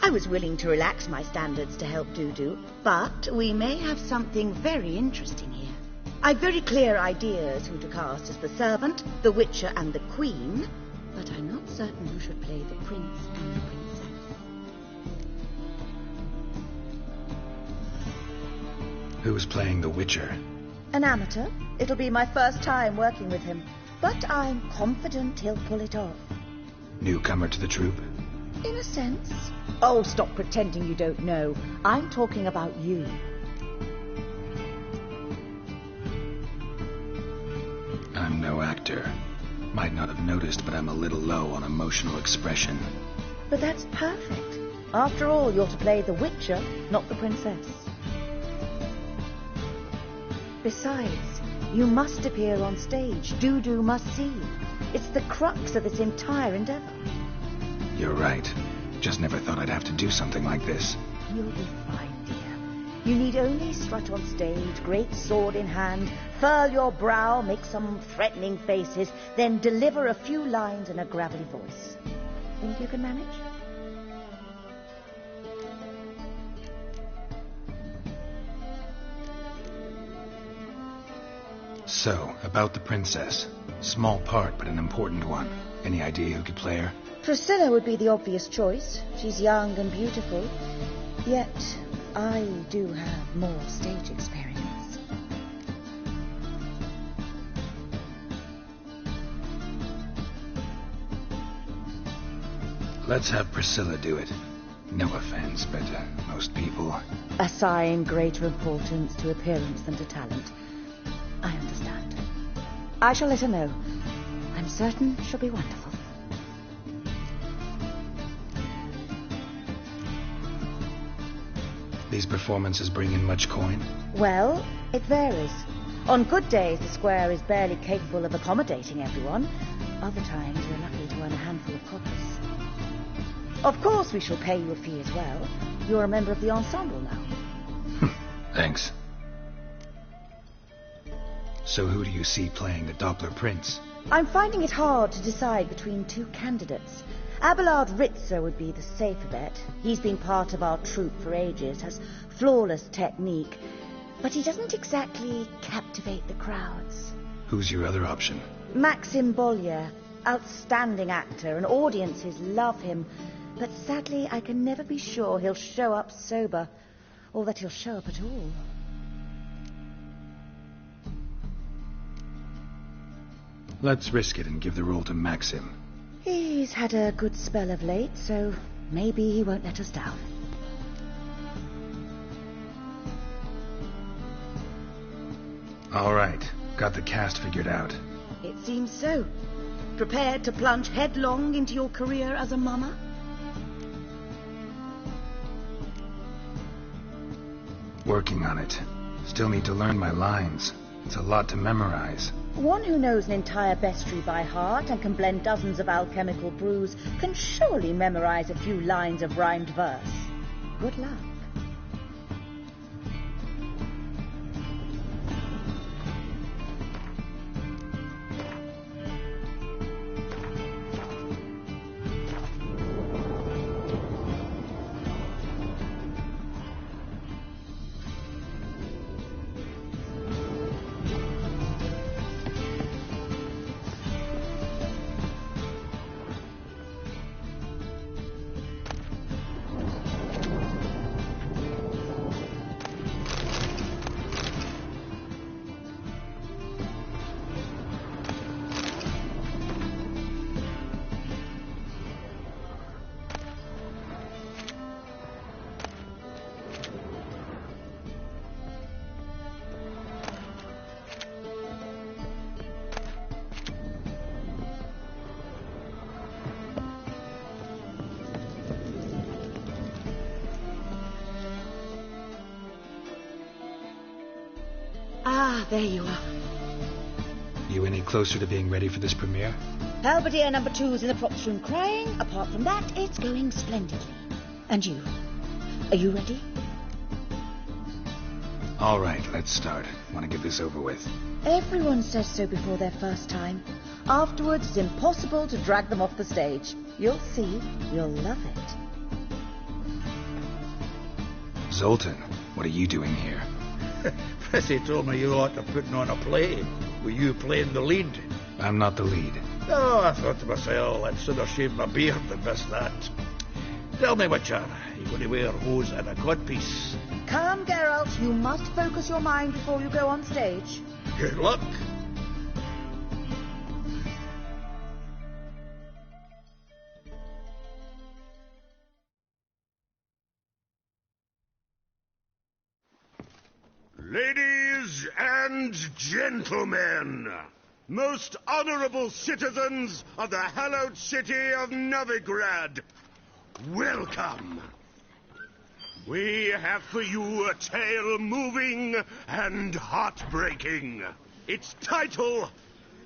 I was willing to relax my standards to help Dudu, but we may have something very interesting here. I've very clear ideas who to cast as the servant, the witcher and the queen, but I'm not certain who should play the prince and the princess. Who's playing the witcher? An amateur. It'll be my first time working with him, but I'm confident he'll pull it off. Newcomer to the troupe? In a sense. Oh, stop pretending you don't know. I'm talking about you. I'm no actor. Might not have noticed, but I'm a little low on emotional expression. But that's perfect. After all, you're to play the witcher, not the princess. Besides, you must appear on stage. Dudu must see you. It's the crux of this entire endeavour. You're right. Just never thought I'd have to do something like this. You'll be fine, dear. You need only strut on stage, great sword in hand, furl your brow, make some threatening faces, then deliver a few lines in a gravelly voice. Think you can manage? So, about the princess. Small part, but an important one. Any idea who could play her? Priscilla would be the obvious choice. She's young and beautiful. Yet, I do have more stage experience. Let's have Priscilla do it. No offense, but most people... Assign greater importance to appearance than to talent. I understand. I shall let her know. I'm certain she'll be wonderful. These performances bring in much coin? Well, it varies. On good days, the square is barely capable of accommodating everyone. Other times, we're lucky to earn a handful of coppers. Of course, we shall pay you a fee as well. You're a member of the ensemble now. Thanks. So who do you see playing the Doppler Prince? I'm finding it hard to decide between two candidates. Abelard Ritzer would be the safer bet. He's been part of our troupe for ages, has flawless technique, but he doesn't exactly captivate the crowds. Who's your other option? Maxim Bollier, outstanding actor, and audiences love him, but sadly I can never be sure he'll show up sober, or that he'll show up at all. Let's risk it and give the role to Maxim. He's had a good spell of late, so maybe he won't let us down. All right. Got the cast figured out. It seems so. Prepared to plunge headlong into your career as a mama? Working on it. Still need to learn my lines. It's a lot to memorize. One who knows an entire bestiary by heart and can blend dozens of alchemical brews can surely memorize a few lines of rhymed verse. Good luck. Ah, there you are. You any closer to being ready for this premiere? Halberdier number 2's in the props room crying. Apart from that, it's going splendidly. And you? Are you ready? All right, let's start. Want to get this over with. Everyone says so before their first time. Afterwards, it's impossible to drag them off the stage. You'll see. You'll love it. Zoltan, what are you doing here? Prissy told me you ought to putting on a play. Were you playing the lead? I'm not the lead. Oh, I thought to myself, I'd sooner shave my beard than miss that. Tell me, Witcher, you going to wear hose and a codpiece? Calm, Geralt. You must focus your mind before you go on stage. Good luck. Ladies and gentlemen, most honorable citizens of the hallowed city of Novigrad, welcome. We have for you a tale moving and heartbreaking. Its title,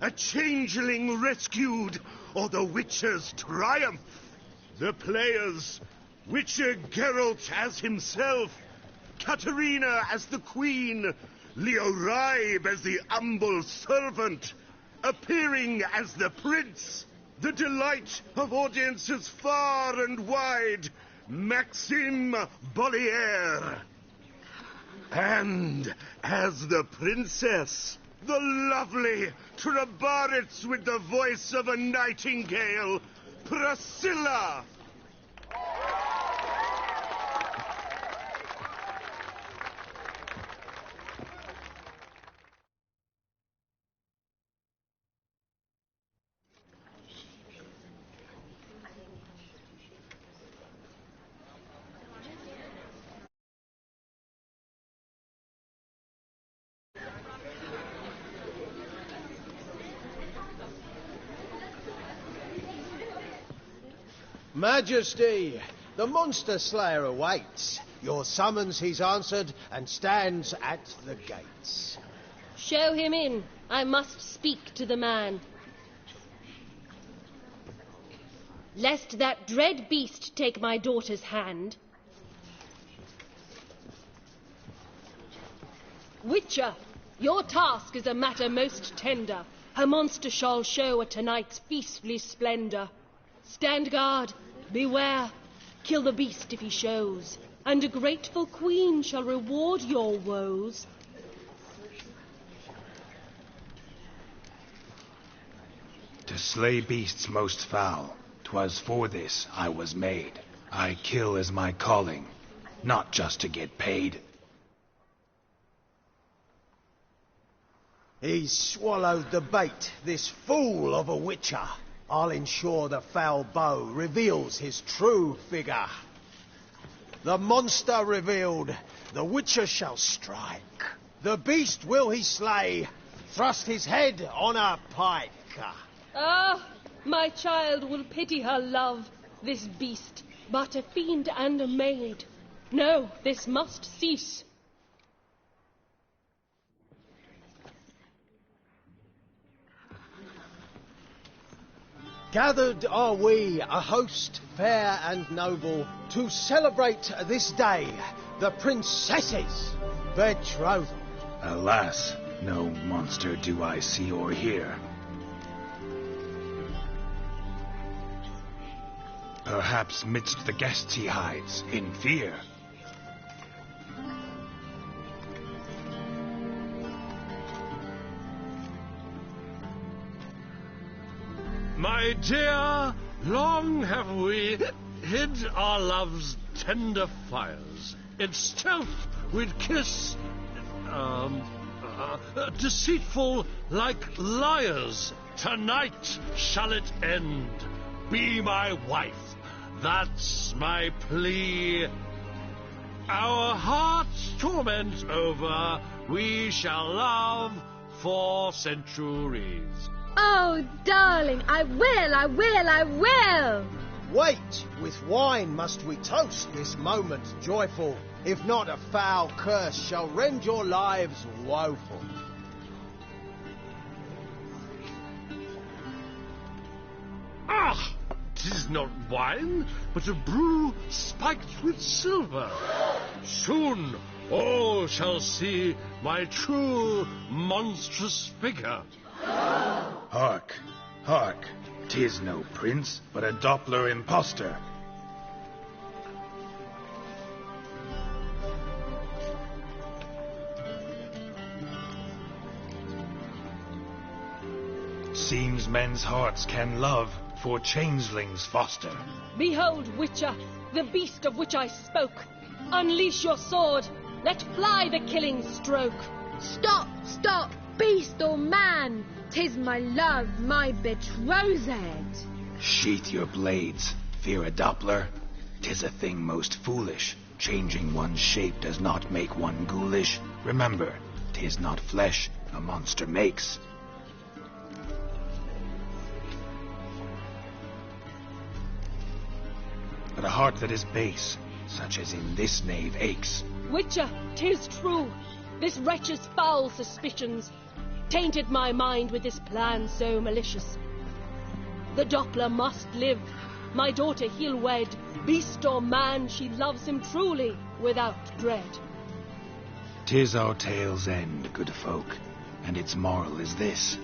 A Changeling Rescued, or the Witcher's Triumph. The players, Witcher Geralt as himself, Katerina as the Queen, Leo Ribe as the humble servant, appearing as the Prince, the delight of audiences far and wide, Maxime Bollier. And as the Princess, the lovely Trebaritz with the voice of a nightingale, Priscilla. Majesty, the monster slayer awaits. Your summons he's answered and stands at the gates. Show him in. I must speak to the man. Lest that dread beast take my daughter's hand. Witcher, your task is a matter most tender. Her monster shall show at tonight's feastly splendour. Stand guard, beware, kill the beast if he shows, and a grateful queen shall reward your woes. To slay beasts most foul, 'twas for this I was made. I kill as my calling, not just to get paid. He's swallowed the bait, this fool of a witcher. I'll ensure the foul bow reveals his true figure. The monster revealed, the witcher shall strike. The beast will he slay, thrust his head on a pike. Ah, my child will pity her love, this beast, but a fiend and a maid. No, this must cease. Gathered are we, a host fair and noble, to celebrate this day, the princess's betrothal. Alas, no monster do I see or hear. Perhaps midst the guests he hides, in fear. My dear, long have we hid our love's tender fires. In stealth we'd kiss, deceitful like liars. Tonight shall it end. Be my wife, that's my plea. Our hearts' torment over, we shall love for centuries. Oh, darling, I will! Wait, with wine must we toast this moment joyful. If not, a foul curse shall rend your lives woeful. 'Tis not wine, but a brew spiked with silver. Soon all shall see my true monstrous figure. Hark, hark. 'Tis no prince, but a Doppler impostor. Seems men's hearts can love, for changelings foster. Behold, Witcher, the beast of which I spoke. Unleash your sword. Let fly the killing stroke. Stop, stop, beast or man. 'Tis my love, my betrothed. Sheath your blades, fear a Doppler. 'Tis a thing most foolish. Changing one's shape does not make one ghoulish. Remember, 'tis not flesh a monster makes. But a heart that is base, such as in this knave aches. Witcher, 'tis true. This wretch's foul suspicions tainted my mind with this plan so malicious. The Doppler must live. My daughter he'll wed. Beast or man, she loves him truly, without dread. 'Tis our tale's end, good folk, and its moral is this.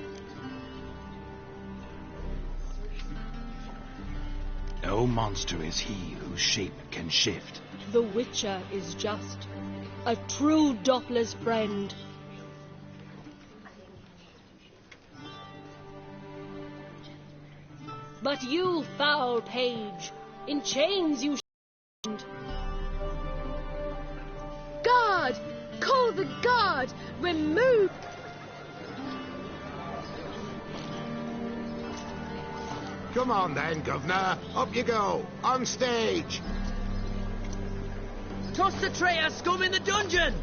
No monster is he whose shape can shift. The Witcher is just a true Doppler's friend. But you, foul page, in chains you stand. Guard! Call the guard! Remove... Come on then, Governor. Up you go. On stage. Toss the traitor scum in the dungeon!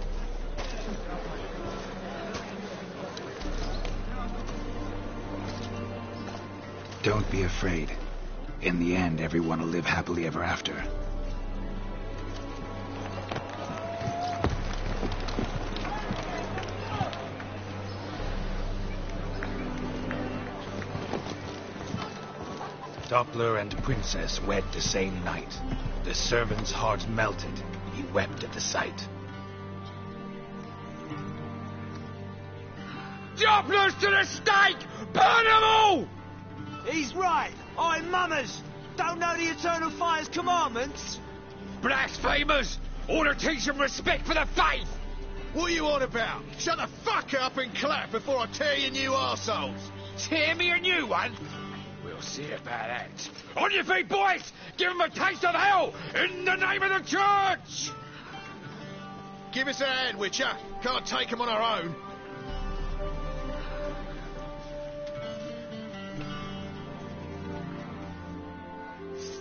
Don't be afraid. In the end, everyone will live happily ever after. Doppler and princess wed the same night. The servant's heart melted. He wept at the sight. Dopplers to the stake! Burn them all! He's right. I mummers don't know the Eternal Fire's commandments. Blasphemers! Ought to teach them respect for the faith! What are you on about? Shut the fuck up and clap before I tear you new arseholes! Tear me a new one? We'll see about that. On your feet, boys! Give them a taste of hell in the name of the church! Give us a hand, Witcher. Can't take them on our own.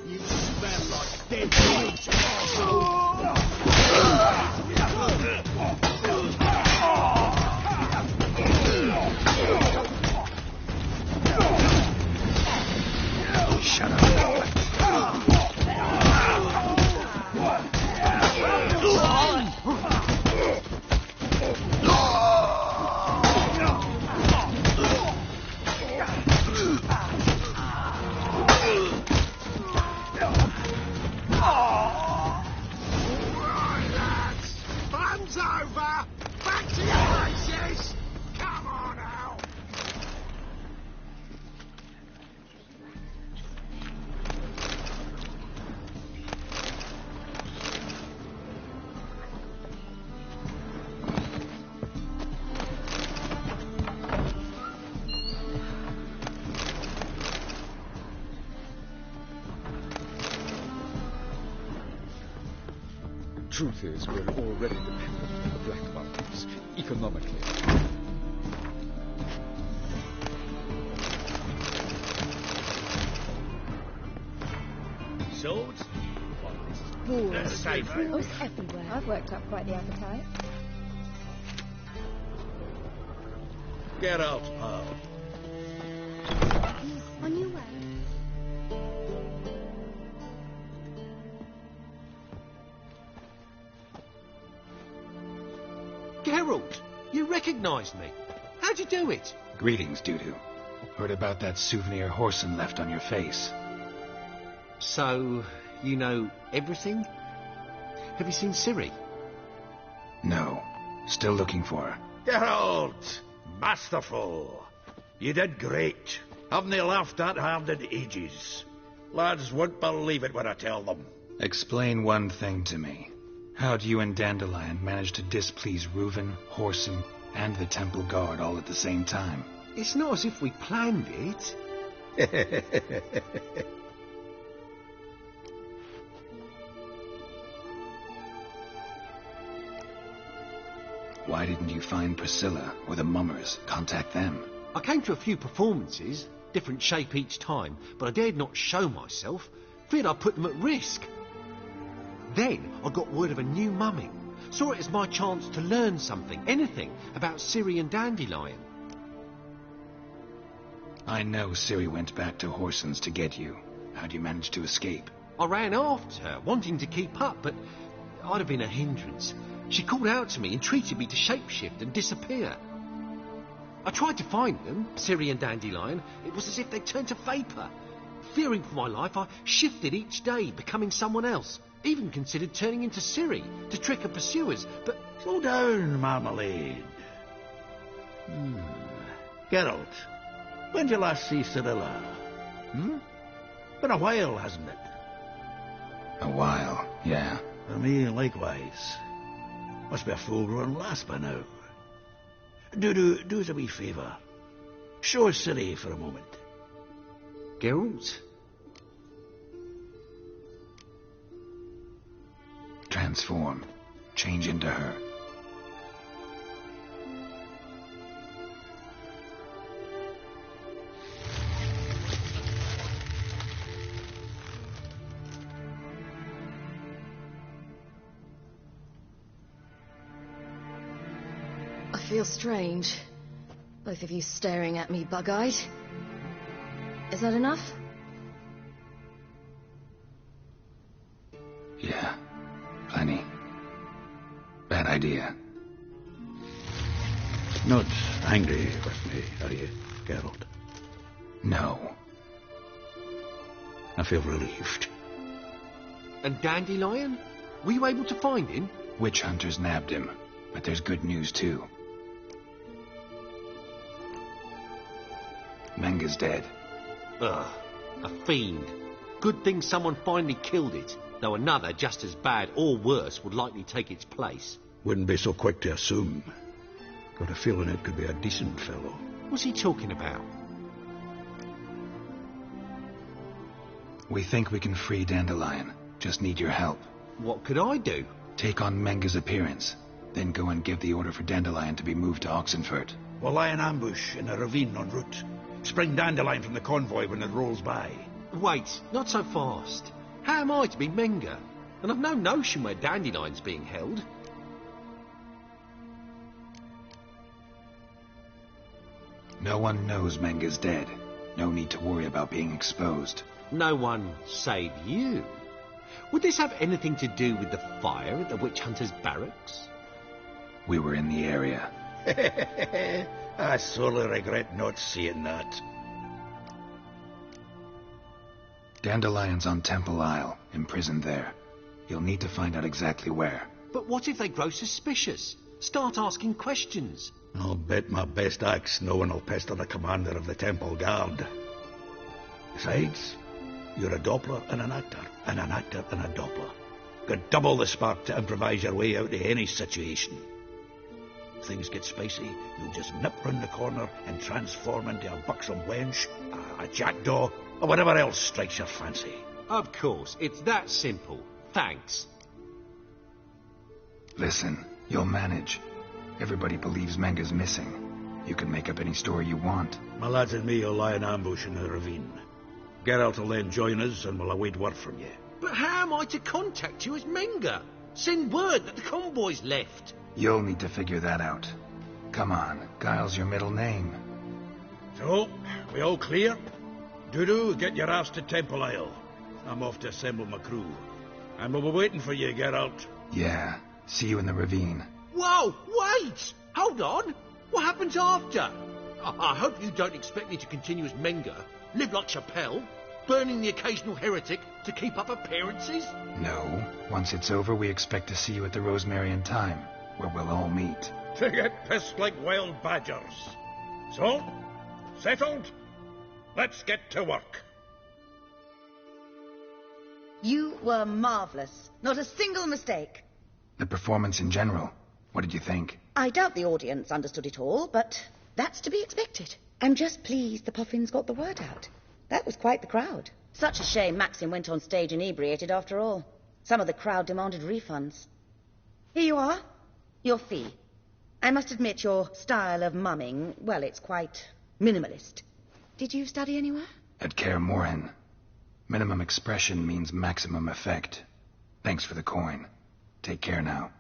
You smell like dead witch, arsehole! Shut up. Fun's over! Back to your places! Come on now! Truth is, we're already dependent on the black markets, economically. Swords? Balls. Balls everywhere. I've worked up quite the appetite. Get out, pal. On your way. Geralt, you recognised me. How'd you do it? Greetings, Dudu. Heard about that souvenir Whoreson left on your face. So, you know everything? Have you seen Ciri? No. Still looking for her. Geralt! Masterful! You did great. Haven't they laughed that hard in ages? Lads won't believe it when I tell them. Explain one thing to me. How do you and Dandelion manage to displease Reuven, Whoreson, and the Temple Guard all at the same time? It's not as if we planned it. Why didn't you find Priscilla or the Mummers? Contact them. I came to a few performances, different shape each time, but I dared not show myself, feared I'd put them at risk. Then I got word of a new mumming. Saw it as my chance to learn something, anything, about Ciri and Dandelion. I know Ciri went back to Whoreson's to get you. How'd you manage to escape? I ran after her, wanting to keep up, but I'd have been a hindrance. She called out to me, entreated me to shapeshift and disappear. I tried to find them, Ciri and Dandelion. It was as if they'd turned to vapour. Fearing for my life, I shifted each day, becoming someone else. Even considered turning into Ciri to trick her pursuers, but... Slow down, Marmalade. Geralt, when did you last see Cirilla? Been a while, hasn't it? A while, yeah. For me, likewise. Must be a full-grown lass by now. Do us a wee favour. Show us Ciri for a moment. Geralt? Transform. Change into her. I feel strange. Both of you staring at me bug-eyed. Is that enough? Yeah. Plenty. Bad idea. Not angry with me, are you, Geralt? No. I feel relieved. And Dandelion? Were you able to find him? Witch hunters nabbed him, but there's good news too. Menga's dead. Ugh, a fiend. Good thing someone finally killed it, though another just as bad or worse would likely take its place. Wouldn't be so quick to assume. Got a feeling it could be a decent fellow. What's he talking about? We think we can free Dandelion. Just need your help. What could I do? Take on Menga's appearance. Then go and give the order for Dandelion to be moved to Oxenfurt. We'll lie in ambush in a ravine en route. Spring Dandelion from the convoy when it rolls by. Wait, not so fast. How am I to be Menga? And I've no notion where Dandelion's being held. No one knows Menga's dead. No need to worry about being exposed. No one save you. Would this have anything to do with the fire at the witch hunter's barracks? We were in the area. I sorely regret not seeing that. Dandelion's on Temple Isle, imprisoned there. You'll need to find out exactly where. But what if they grow suspicious? Start asking questions? I'll bet my best axe no one will pester the commander of the Temple Guard. Besides, you're a Doppler and an actor and a Doppler. Got double the spark to improvise your way out of any situation. If things get spicy, you'll just nip round the corner and transform into a buxom wench, a jackdaw, or whatever else strikes your fancy. Of course, it's that simple. Thanks. Listen, you'll manage. Everybody believes Menga's missing. You can make up any story you want. My lads and me will lie in ambush in the ravine. Geralt will then join us and we'll await word from you. But how am I to contact you as Menga? Send word that the convoy's left. You'll need to figure that out. Come on, Guile's your middle name. So, we all clear? Dudu, get your ass to Temple Isle. I'm off to assemble my crew. And we'll be waiting for you, Geralt. Yeah, see you in the ravine. Whoa, wait! Hold on! What happens after? I hope you don't expect me to continue as Menga. Live like Chappelle. burning the occasional heretic to keep up appearances? No. Once it's over, we expect to see you at the Rosemary and Thyme, where we'll all meet. To get pissed like wild badgers. So, settled? Let's get to work. You were marvellous. Not a single mistake. The performance in general, what did you think? I doubt the audience understood it all, but that's to be expected. I'm just pleased the Puffins got the word out. That was quite the crowd. Such a shame Maxim went on stage inebriated after all. Some of the crowd demanded refunds. Here you are. Your fee. I must admit your style of mumming, well, it's quite minimalist. Did you study anywhere? At Kaer Morhen. Minimum expression means maximum effect. Thanks for the coin. Take care now.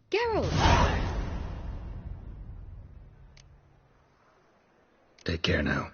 Geralt! Take care now.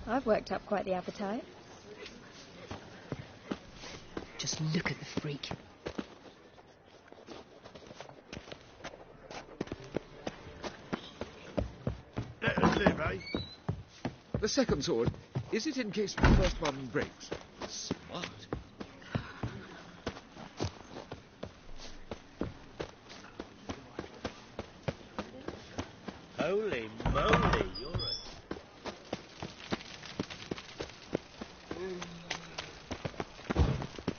I've worked up quite the appetite. Just look at the freak. Let us live, eh? The second sword, is it in case the first one breaks? Smart. Holy moly, you're a...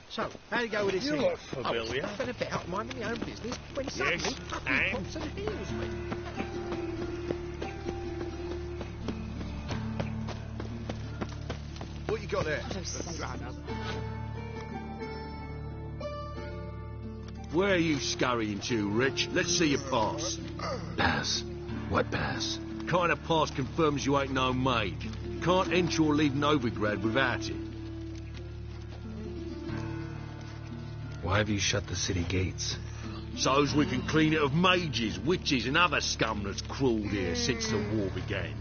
So, how'd it go with this You thing? look familiar. I was fed about minding my own business when suddenly Yes, Puffy and? pops and heals me. What you got there? Where are you scurrying to, Rich? Let's see your pass. Pass? What pass? Kind of pass confirms you ain't no maid. Can't enter or leave Novigrad without it. Why have you shut the city gates? So's we can clean it of mages, witches and other scum that's crawled here since the war began.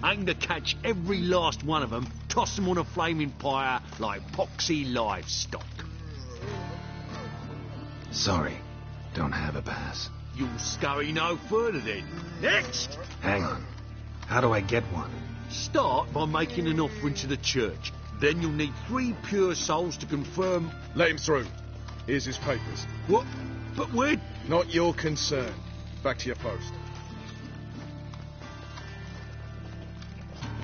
Aim to catch every last one of them, toss them on a flaming pyre like poxy livestock. Sorry, don't have a pass. You'll scurry no further then. Next! Hang on. How do I get one? Start by making an offering to the church. Then you'll need 3 pure souls to confirm... Let him through. Here's his papers. What? But we're... Not your concern. Back to your post.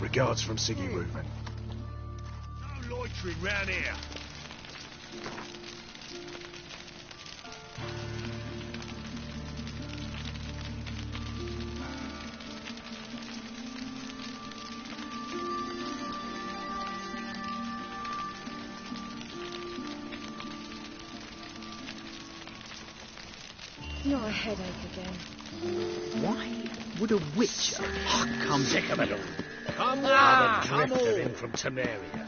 Regards from Siggy Reuben. No loitering round here. Not a headache again. Why would a witch come... Sick of it all. Come Ah, on, come drifter on. in from Temeria.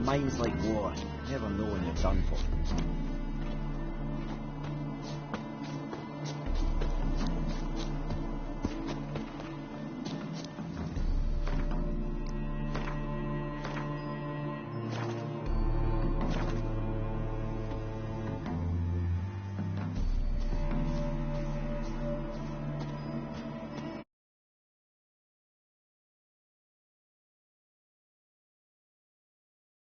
mind's like water. Never know when you're done for.